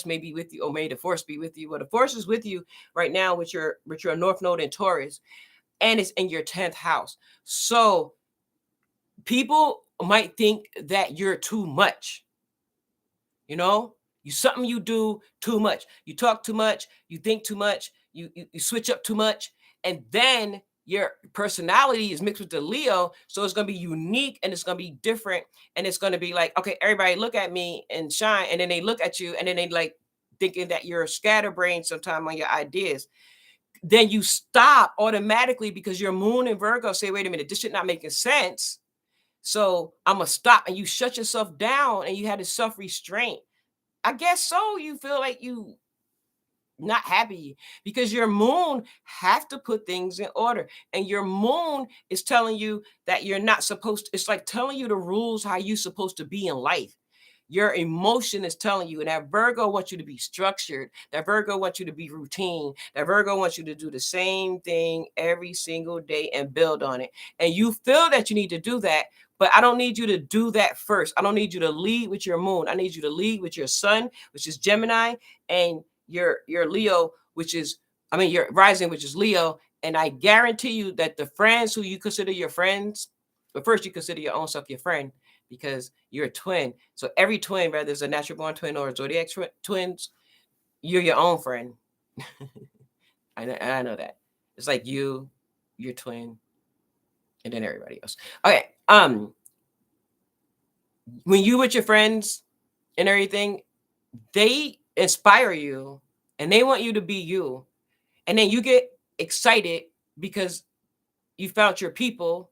Speaker 1: may be with you, or may the force be with you. Well, the force is with you right now with your North Node in Taurus, and it's in your 10th house. So people might think that you're too much. You know, something you do too much. You talk too much. You think too much. You switch up too much, and then your personality is mixed with the Leo, so it's gonna be unique and it's gonna be different, and it's gonna be like, okay, everybody look at me and shine, and then they look at you, and then they like thinking that you're a scatterbrain sometime on your ideas. Then you stop automatically because your moon in Virgo say, wait a minute, this shit not making sense. So I'm gonna stop, and you shut yourself down, and you had to self-restraint. I guess so. You feel like you not happy because your moon have to put things in order, and your moon is telling you that you're not supposed to, it's like telling you the rules how you supposed to be in life. Your emotion is telling you, and that Virgo wants you to be structured. That Virgo wants you to be routine. That Virgo wants you to do the same thing every single day and build on it. And you feel that you need to do that, but I don't need you to do that first. I don't need you to lead with your moon. I need you to lead with your sun, which is Gemini, and your Leo, which is, I mean, your rising, which is Leo. And I guarantee you that the friends who you consider your friends, but first you consider your own self your friend, because you're a twin. So every twin, whether it's a natural born twin or a zodiac twins, you're your own friend. I know that. It's like you, your twin, and then everybody else. Okay. When you with your friends and everything, they inspire you and they want you to be you. And then you get excited because you found your people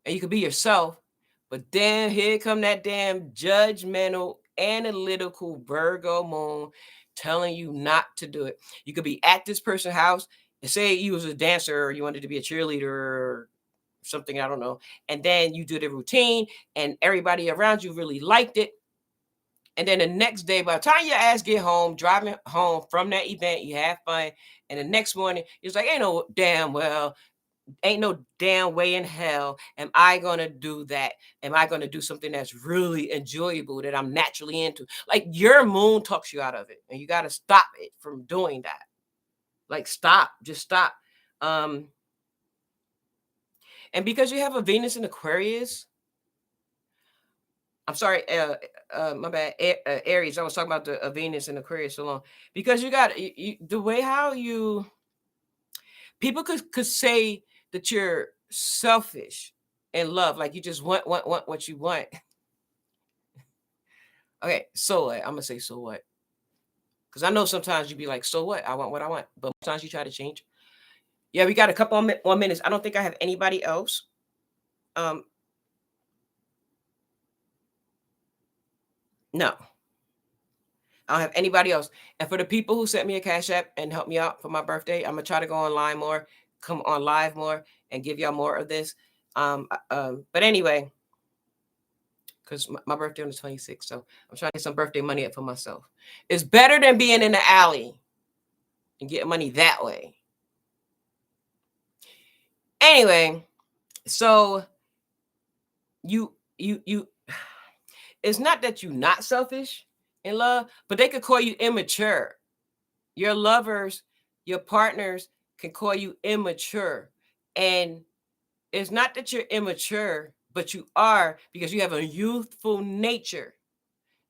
Speaker 1: and you could be yourself. But then here come that damn judgmental, analytical Virgo moon telling you not to do it. You could be at this person's house and say you was a dancer or you wanted to be a cheerleader or something, I don't know. And then you do the routine and everybody around you really liked it. And then the next day, by the time your ass get home, driving home from that event, you have fun. And the next morning, it's like, ain't no damn way in hell am I going to do that. Am I going to do something that's really enjoyable that I'm naturally into? Like, your moon talks you out of it, and you got to stop it from doing that. Like, stop, just stop. And because you have a Venus in Aquarius, I'm sorry, my bad, Aries. I was talking about the Venus in Aquarius so long because you got the way how you people could say that you're selfish in love, like you just want what you want. Okay, so what? I'm gonna say so what? Because I know sometimes you be like, so what? I want what I want, but sometimes you try to change. Yeah, we got a couple more minutes. I don't think I have anybody else. No, I don't have anybody else. And for the people who sent me a Cash App and helped me out for my birthday, I'm gonna try to go online more, come on live more, and give y'all more of this. But anyway, because my birthday on the 26th, so I'm trying to get some birthday money up for myself. It's better than being in the alley and getting money that way. Anyway, so you it's not that you're not selfish in love, but they could call you immature. Your lovers, your partners can call you immature. And it's not that you're immature, but you are, because you have a youthful nature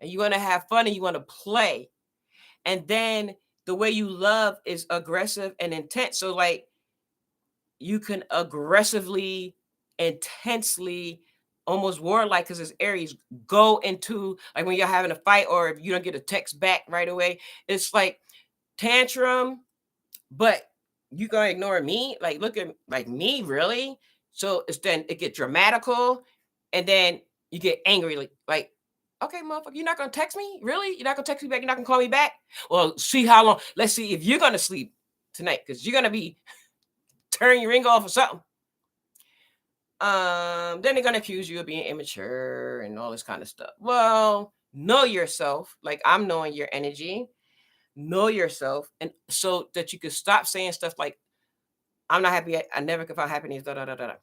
Speaker 1: and you want to have fun and you want to play. And then the way you love is aggressive and intense. So like you can aggressively, intensely, almost warlike, because it's Aries, go into, like when you're having a fight or if you don't get a text back right away, it's like tantrum, but you gonna ignore me? Like, look at like me, really? So it's then it get dramatical, and then you get angry, like Okay, motherfucker, you're not gonna text me? Really? You're not gonna text me back? You're not gonna call me back? Well, see how long. Let's see if you're gonna sleep tonight, because you're gonna be turning your ring off or something. Then they're gonna accuse you of being immature and all this kind of stuff. Well, know yourself, like I'm knowing your energy. Know yourself, and so that you can stop saying stuff like, I'm not happy. I never can find happiness. Da, da, da, da, da.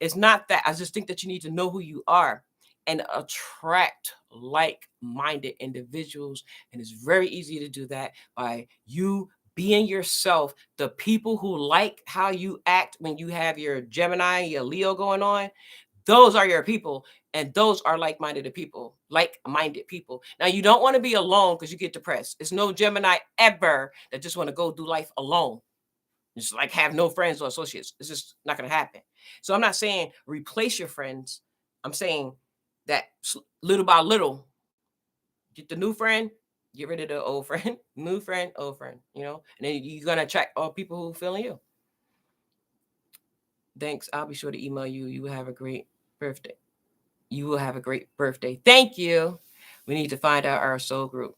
Speaker 1: It's not that. I just think that you need to know who you are and attract like-minded individuals. And it's very easy to do that by you being yourself. The people who like how you act when you have your Gemini, your Leo going on, those are your people. And those are like-minded people, like-minded people. Now, you don't want to be alone because you get depressed. It's no Gemini ever that just want to go through life alone. Just like have no friends or associates. It's just not going to happen. So I'm not saying replace your friends. I'm saying that little by little, get the new friend, get rid of the old friend, new friend, old friend, and then you're going to attract all people who feeling you. Thanks. I'll be sure to email you. You will have a great birthday. You will have a great birthday. Thank you. We need to find out our soul group.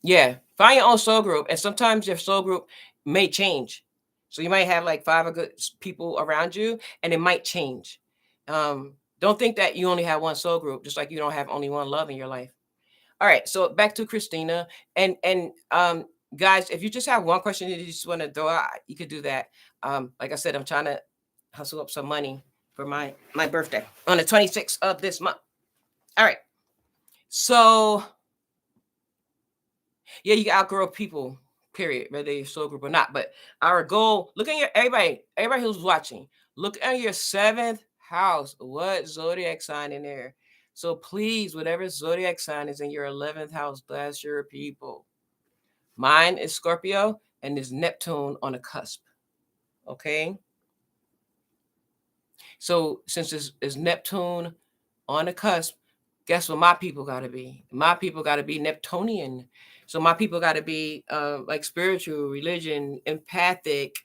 Speaker 1: Yeah, find your own soul group. And sometimes your soul group may change. So you might have like 5 good people around you, and it might change. Don't think that you only have one soul group, just like you don't have only one love in your life. All right, so back to Christina. And guys, if you just have one question that you just want to throw out, you could do that. Like I said, I'm trying to hustle up some money for my birthday on the 26th of this month. All right. So yeah, you can outgrow people, period, whether you're soul group or not. But our goal, look at your everybody who's watching, look at your 7th house. What zodiac sign in there? So please, whatever zodiac sign is in your 11th house, that's your people. Mine is Scorpio and is Neptune on the cusp. Okay. So since it's Neptune on the cusp, guess what my people got to be? My people got to be Neptunian. So my people got to be like spiritual, religion, empathic,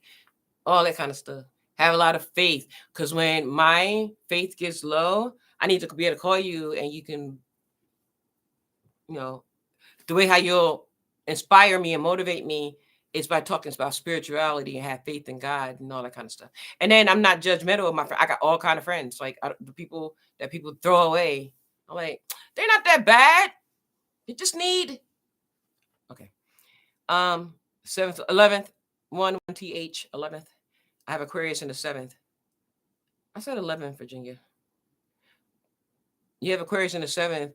Speaker 1: all that kind of stuff. Have a lot of faith. Because when my faith gets low, I need to be able to call you, and you can, the way how you'll inspire me and motivate me is by talking about spirituality and have faith in God and all that kind of stuff. And then I'm not judgmental of my friends. I got all kind of friends, like the people that people throw away. I'm like, they're not that bad. You just need. Okay. 7th, 11th, 1 TH, 11th. I have Aquarius in the 7th. I said 11th, Virginia. You have Aquarius in the 7th.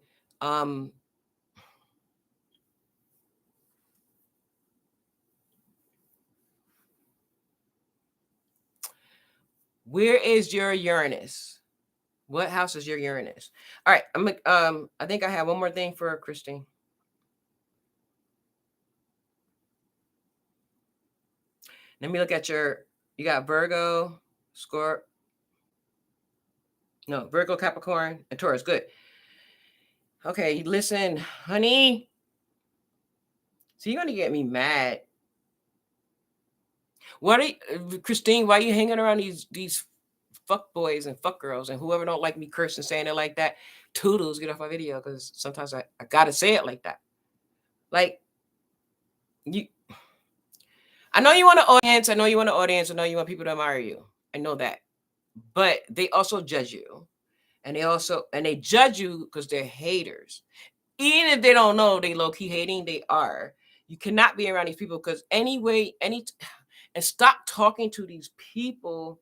Speaker 1: Where is your Uranus? What house is your Uranus? All right. I think I have one more thing for Christine. Let me look at you got Virgo, Virgo, Capricorn, and Taurus. Good. Okay, listen, honey. So you're gonna get me mad. Christine, why are you hanging around these fuck boys and fuck girls and whoever don't like me cursing saying it like that? Toodles, get off my video, because sometimes I gotta say it like that. Like I know you want an audience. I know you want people to admire you. I know that. But they also judge you. And they judge you because they're haters. Even if they don't know they low-key hating, they are. You cannot be around these people because and stop talking to these people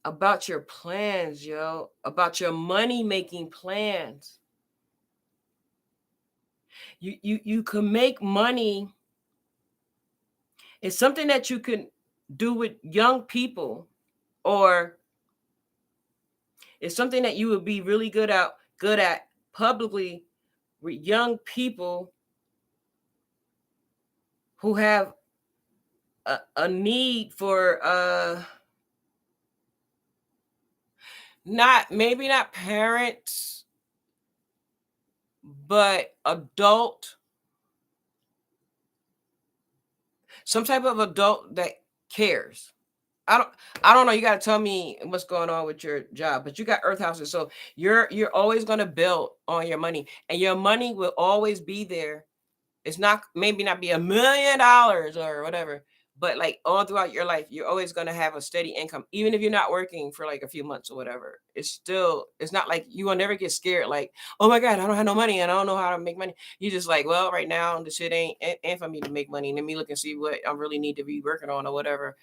Speaker 1: about your plans, about your money-making plans. You can make money. It's something that you can do with young people, or it's something that you would be really good at publicly with young people who have a need for maybe not parents, but some type of adult that cares. I don't know. You got to tell me what's going on with your job, but you got earth houses, so you're always going to build on your money, and your money will always be there. It's not maybe not be $1 million or whatever, but like all throughout your life, you're always going to have a steady income, even if you're not working for like a few months or whatever. It's not like you will never get scared. Like, oh my God, I don't have no money and I don't know how to make money. You just like, well, right now the shit ain't for me to make money. Let me look and see what I really need to be working on or whatever.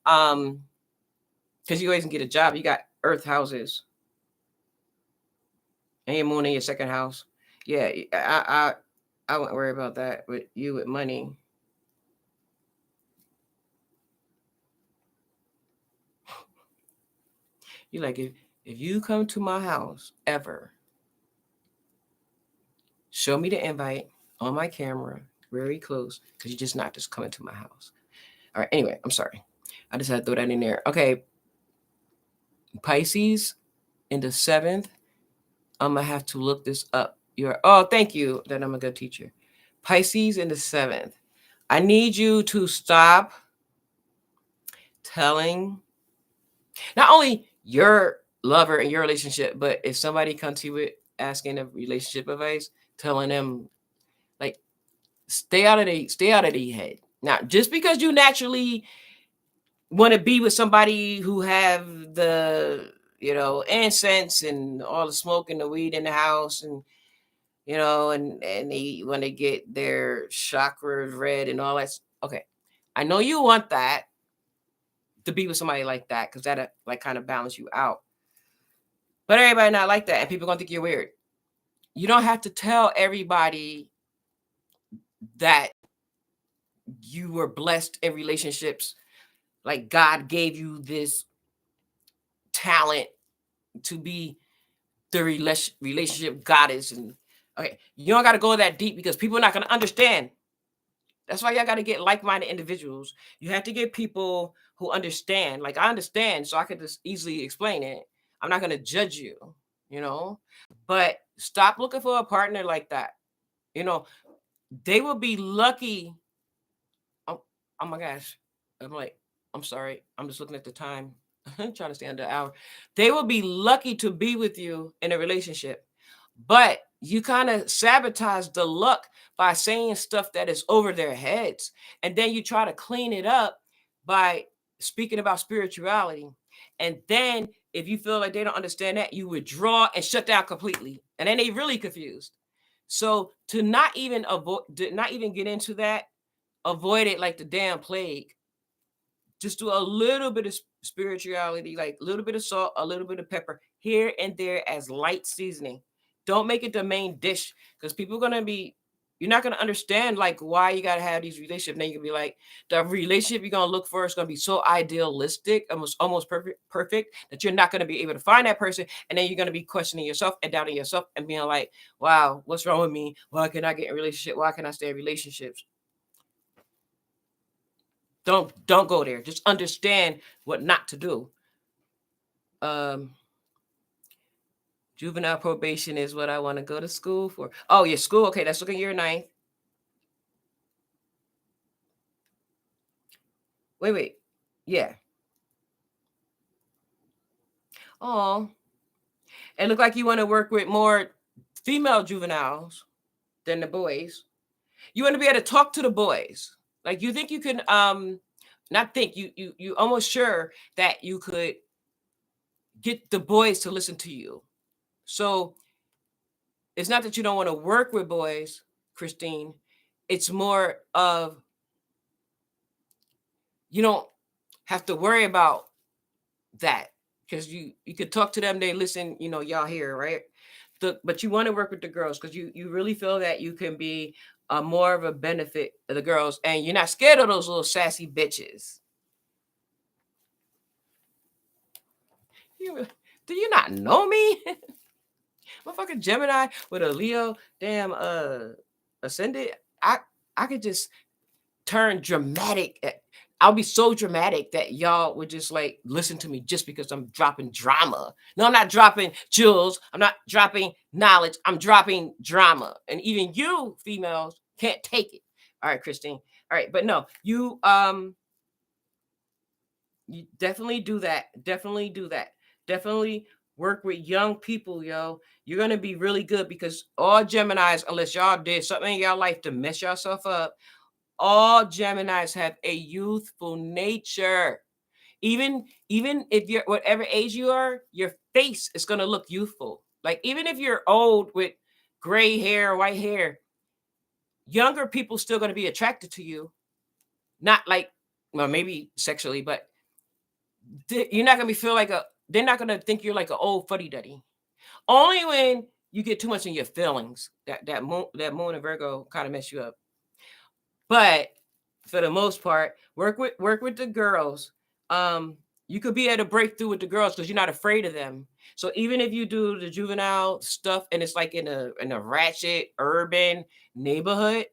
Speaker 1: Because you always can get a job. You got earth houses and your moon in your second house. Yeah, I wouldn't worry about that with you with money. You like if you come to my house ever, show me the invite on my camera, very close, because you're just not just coming to my house. All right. Anyway, I'm sorry. I just had to throw that in there. Okay. Pisces in the seventh. I'm gonna have to look this up. Thank you. That I'm a good teacher. Pisces in the seventh. I need you to stop telling not only your lover and your relationship, but if somebody comes to you with asking a relationship advice, telling them like stay out of the head. Now, just because you naturally want to be with somebody who have the incense and all the smoke and the weed in the house and and they when they get their chakras read and all that. Okay, I know you want that to be with somebody like that because that like kind of balance you out. But everybody not like that, and people gonna think you're weird. You don't have to tell everybody that you were blessed in relationships. Like God gave you this talent to be the relationship goddess, and okay, you don't got to go that deep because people are not gonna understand. That's why y'all got to get like-minded individuals. You have to get people who understand. Like I understand, so I could just easily explain it. I'm not gonna judge you, you know. But stop looking for a partner like that. You know, they will be lucky. Oh my gosh. I'm like, I'm sorry. I'm just looking at the time. I'm trying to stay under an hour. They will be lucky to be with you in a relationship. But you kind of sabotage the luck by saying stuff that is over their heads. And then you try to clean it up by speaking about spirituality. And then if you feel like they don't understand that, you withdraw and shut down completely. And then they really confused. So to not even not even get into that, avoid it like the damn plague. Just do a little bit of spirituality, like a little bit of salt, a little bit of pepper here and there as light seasoning. Don't make it the main dish because people are gonna be. You're not gonna understand like why you gotta have these relationships. Then you can be like, the relationship you're gonna look for is gonna be so idealistic, almost perfect that you're not gonna be able to find that person, and then you're gonna be questioning yourself and doubting yourself and being like, "Wow, what's wrong with me? Why can I get in a relationship? Why can I stay in relationships?" Don't go there. Just understand what not to do. Um, juvenile probation is what I want to go to school for. Oh, yeah, school. Okay, let's look at year ninth. Wait. Yeah. Oh, it look like you want to work with more female juveniles than the boys. You want to be able to talk to the boys. Like you think you can not think you almost sure that you could get the boys to listen to you. So it's not that you don't want to work with boys, Christine. It's more of you don't have to worry about that because you could talk to them, they listen, y'all here, right? But you want to work with the girls because you really feel that you can be more of a benefit of the girls, and you're not scared of those little sassy bitches. Do you not know me? Motherfucking Gemini with a Leo damn ascendant. I could just turn dramatic. I'll be so dramatic that y'all would just like listen to me just because I'm dropping drama. No, I'm not dropping jewels. I'm not dropping knowledge. I'm dropping drama. And even you females can't take it. All right, Christine. All right, but no, You definitely do that. Definitely do that. Definitely work with young people, yo. You're gonna be really good because all Geminis, unless y'all did something in y'all life to mess yourself up, all Geminis have a youthful nature. Even if you're whatever age you are, your face is gonna look youthful. Like even if you're old with gray hair, white hair, younger people still gonna be attracted to you. Not like, well, maybe sexually, but you're not gonna be feel like a. They're not gonna think you're like an old fuddy duddy. Only when you get too much in your feelings that moon and Virgo kind of mess you up. But for the most part, work with the girls. You could be able to break through with the girls because you're not afraid of them. So even if you do the juvenile stuff and it's like in a ratchet urban neighborhood,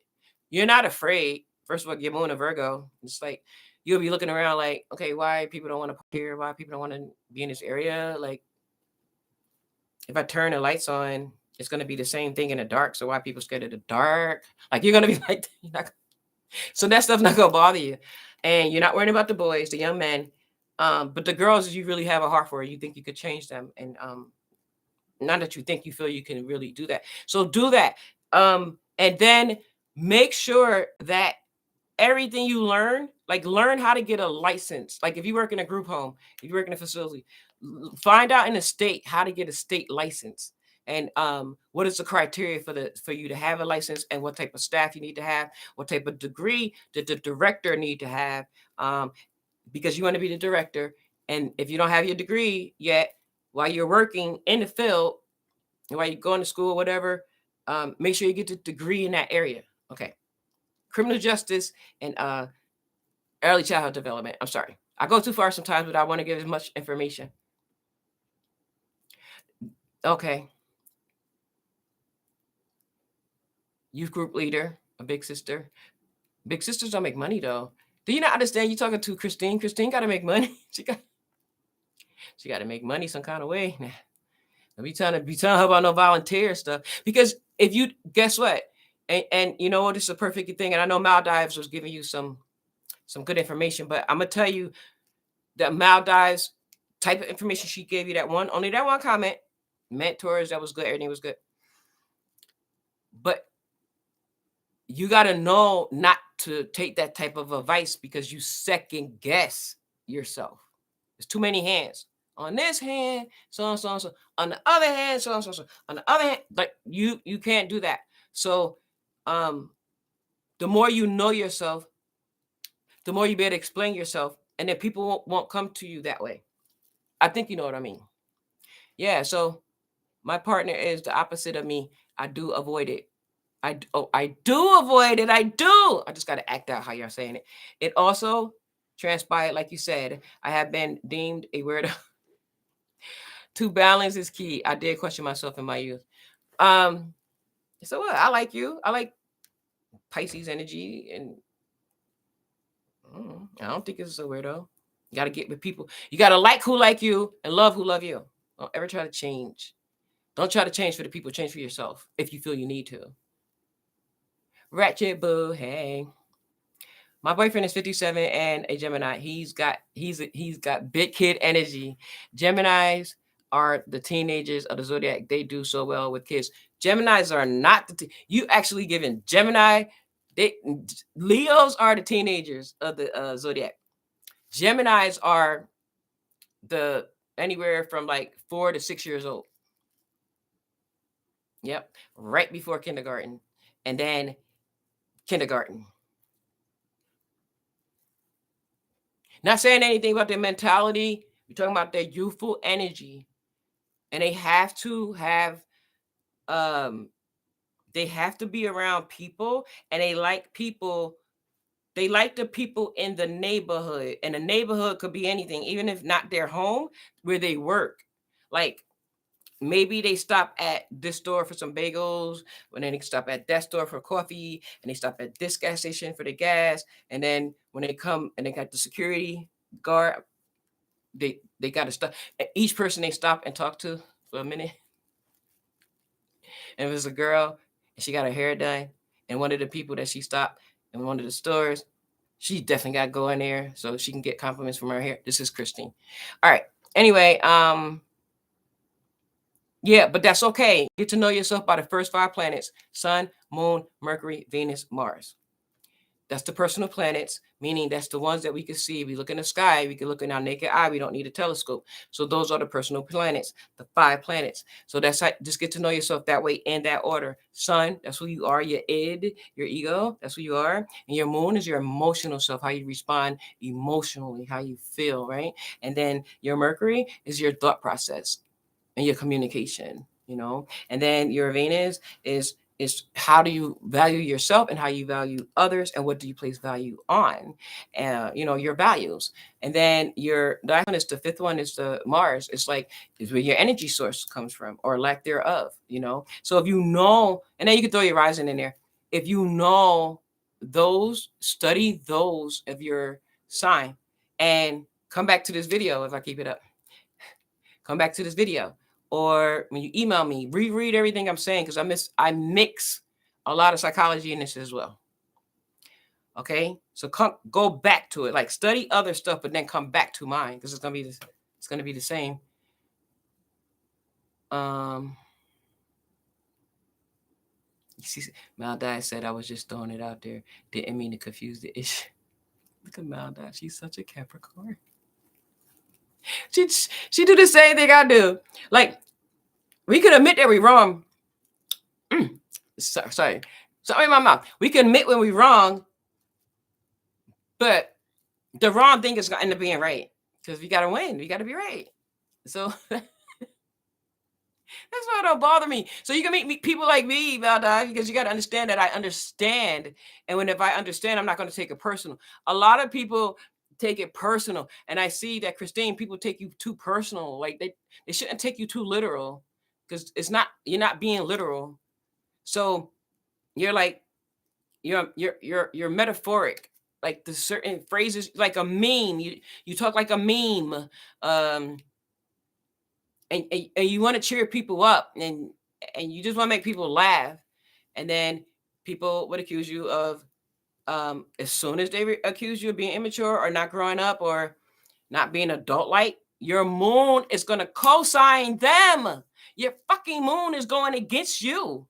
Speaker 1: you're not afraid. First of all, your moon and Virgo. It's like you'll be looking around like, okay, why people don't want to here? Why people don't want to be in this area? Like if I turn the lights on, it's gonna be the same thing in the dark. So why people scared of the dark? Like you're gonna be like, you're not, so that stuff's not gonna bother you, and you're not worrying about the boys, the young men, but the girls you really have a heart for. You think you could change them, and not that you think, you feel you can really do that. So do that, and then make sure that everything you learn, like learn how to get a license. Like if you work in a group home, if you work in a facility, find out in the state how to get a state license, and what is the criteria for you to have a license, and what type of staff you need to have, what type of degree did the director need to have, because you want to be the director. And if you don't have your degree yet, while you're working in the field, while you're going to school, whatever, make sure you get the degree in that area. Okay. Criminal justice and early childhood development. I'm sorry. I go too far sometimes, but I want to give as much information. Okay. Youth group leader, a big sister. Big sisters don't make money though. Do you not understand? You talking to Christine? Christine got to make money. She got to make money some kind of way. Don't be telling her about no volunteer stuff, because if you guess what, and you know what, this is a perfect thing. And I know Maldives was giving you some good information, but I'm gonna tell you that Maldives type of information she gave you, only that one comment, mentors, that was good, everything was good. But you got to know not to take that type of advice because you second guess yourself. There's too many hands. On this hand, so and so and so. On the other hand, so and so, so. On the other hand, like you can't do that. So the more you know yourself, the more you be able to explain yourself, and then people won't come to you that way. I think you know what I mean. Yeah, so my partner is the opposite of me. I do avoid it. I do avoid it. I do. I just got to act out how you're saying it. It also transpired, like you said, I have been deemed a weirdo. To balance is key. I did question myself in my youth. So what? I like you. I like Pisces energy, and I don't think it's a weirdo. You got to get with people. You got to like who like you and love who love you. Don't ever try to change. Don't try to change for the people. Change for yourself if you feel you need to. Ratchet boo, hey. My boyfriend is 57 and a Gemini. He's got big kid energy. Geminis are the teenagers of the zodiac. They do so well with kids. Geminis are not you actually giving Gemini. Leos are the teenagers of the zodiac. Geminis are the anywhere from like 4 to 6 years old. Yep, right before kindergarten, and then kindergarten. Not saying anything about their mentality. We're talking about their youthful energy, and they have to be around people, and they like people. They like the people in the neighborhood, and the neighborhood could be anything, even if not their home, where they work. Like maybe they stop at this store for some bagels, and then they stop at that store for coffee, and they stop at this gas station for the gas, and then when they come and they got the security guard, they got to stop. Each person they stop and talk to for a minute. And it was a girl, and she got her hair done, and one of the people that she stopped in one of the stores, She definitely got to go in there so she can get compliments from her hair. This is Christine. All right. Anyway, yeah, but that's okay. Get to know yourself by the first 5 planets: Sun, Moon, Mercury, Venus, Mars. That's the personal planets, meaning that's the ones that we can see. We look in the sky, we can look in our naked eye. We don't need a telescope. So those are the personal planets, the 5 planets. So that's how, just get to know yourself that way in that order. Sun, that's who you are, your id, your ego, that's who you are. And your moon is your emotional self, how you respond emotionally, how you feel, right? And then your Mercury is your thought process and your communication, and then your Venus is how do you value yourself and how you value others and what do you place value on, your values. And then the one is the 5th one is the Mars. It's like is where your energy source comes from or lack thereof. So if and then you can throw your rising in there. If you know those, study those of your sign and come back to this video. If I keep it up, come back to this video, or when you email me, reread everything I'm saying, because I mix a lot of psychology in this as well. Okay, so go back to it, like study other stuff, but then come back to mine because it's gonna be the same. You see, Maldi said I was just throwing it out there. Didn't mean to confuse the issue. Look at Maldi, she's such a Capricorn. She do the same thing I do. Like, we could admit that we're wrong. Sorry, something in my mouth. We can admit when we're wrong, but the wrong thing is going to end up being right because we got to win. We got to be right. So that's why it don't bother me. So you can meet people like me, Valda, because you got to understand that I understand. And if I understand, I'm not going to take it personal. A lot of people take it personal. And I see that, Christine, people take you too personal. Like they shouldn't take you too literal because you're not being literal. So you're like, you're metaphoric, like the certain phrases, like a meme. You talk like a meme, and you want to cheer people up, and you just want to make people laugh, and then people would accuse you of, as soon as they accuse you of being immature or not growing up or not being adult-like, your moon is going to co-sign them. Your fucking moon is going against you.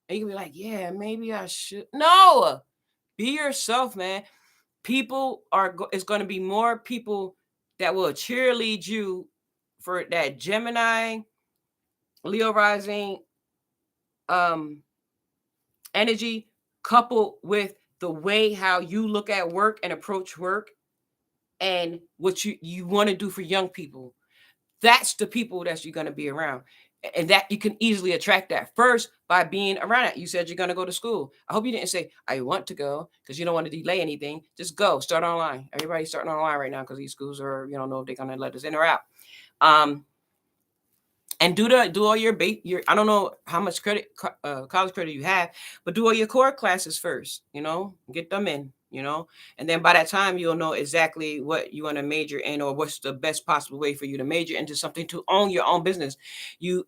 Speaker 1: And you can be like, yeah, maybe I should. No, be yourself, man. It's going to be more people that will cheerlead you for that Gemini, Leo rising energy, coupled with the way how you look at work and approach work and what you want to do for young people. That's the people that you're going to be around. And that you can easily attract that first by being around it. You said you're going to go to school. I hope you didn't say, I want to go, because you don't want to delay anything. Just go. Start online. Everybody's starting online right now because these schools are, you don't know if they're going to let us in or out. And do all your I don't know how much college credit you have, but do all your core classes first, get them in, and then by that time you'll know exactly what you want to major in or what's the best possible way for you to major into something to own your own business. You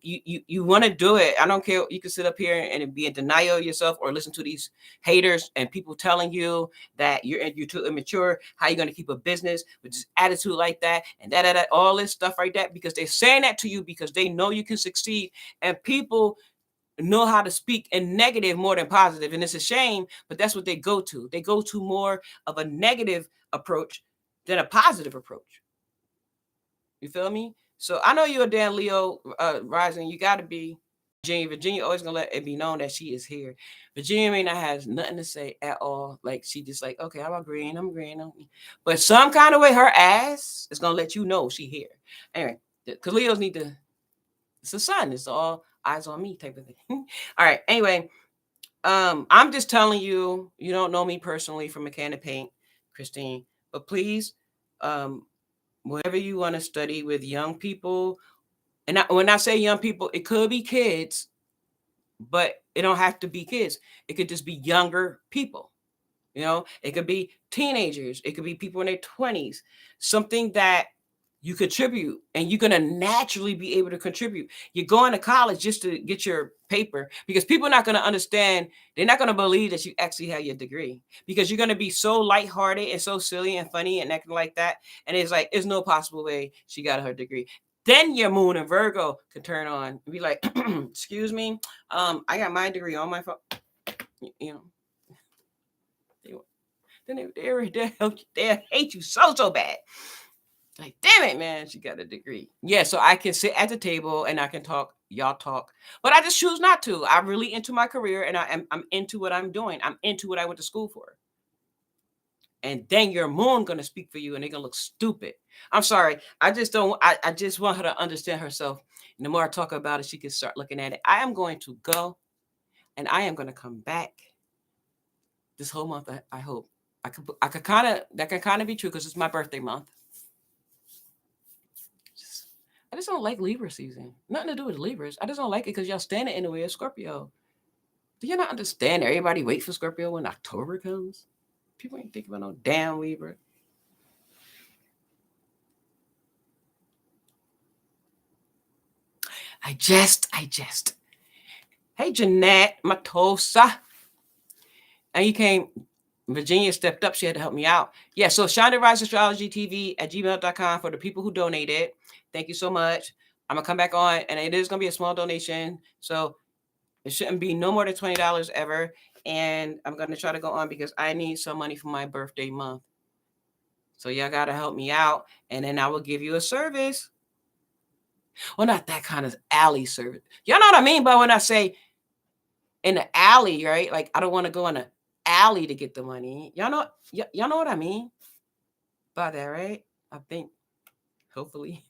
Speaker 1: want to do it. I don't care. You can sit up here and be in denial of yourself or listen to these haters and people telling you that you're too immature. How you going to keep a business with this attitude like that and that all this stuff like that, because they're saying that to you because they know you can succeed. And people know how to speak in negative more than positive, and it's a shame, but that's what they go to. They go to more of a negative approach than a positive approach. You feel me? So I know you're a damn Leo rising. You got to be. Virginia always gonna let it be known that she is here. Virginia may not have nothing to say at all. Like, she just like, okay, I'm agreeing. But some kind of way, her ass is gonna let you know she here. Anyway, because Leos need to. It's the sun. It's all eyes on me type of thing. All right. Anyway, I'm just telling you, you don't know me personally from a can of paint, Christine, but please, whatever you want to study with young people, and when I say young people, it could be kids, but it don't have to be kids. It could just be younger people. It could be teenagers. It could be people in their 20s. Something that you contribute, and you're going to naturally be able to contribute. You're going to college just to get your paper, because people are not going to understand. They're not going to believe that you actually have your degree, because you're going to be so lighthearted and so silly and funny and acting like that. And it's like, there's no possible way she got her degree. Then your moon and Virgo can turn on and be like, excuse me, I got my degree on my phone. You know, then they hate you so bad. Like, damn it, man, she got a degree. Yeah, so I can sit at the table and I can talk, y'all talk, but I just choose not to. I'm really into my career, and I'm into what I'm doing. I'm into what I went to school for. And then your moon gonna speak for you, and they're gonna look stupid. I'm sorry. I just don't. I just want her to understand herself. And the more I talk about it, she can start looking at it. I am going to go, and I am going to come back this whole month. I hope I could kind of, that can kind of be true, because it's my birthday month. I just don't like Libra season. Nothing to do with Libras. I just don't like it because y'all standing in the way of Scorpio. Do you not understand? Everybody wait for Scorpio when October comes. People ain't thinking about no damn Libra. I jest. Hey, Jeanette Matosa. And you came, Virginia stepped up. She had to help me out. Yeah, so ShondaRise Astrology TV at gmail.com for the people who donated. Thank you so much. I'm going to come back on, and it is going to be a small donation. So it shouldn't be no more than $20 ever. And I'm going to try to go on because I need some money for my birthday month. So y'all got to help me out, and then I will give you a service. Well, not that kind of alley service. Y'all know what I mean by when I say in the alley, right? Like, I don't want to go in the alley to get the money. Y'all know what I mean by that, right? I think, hopefully.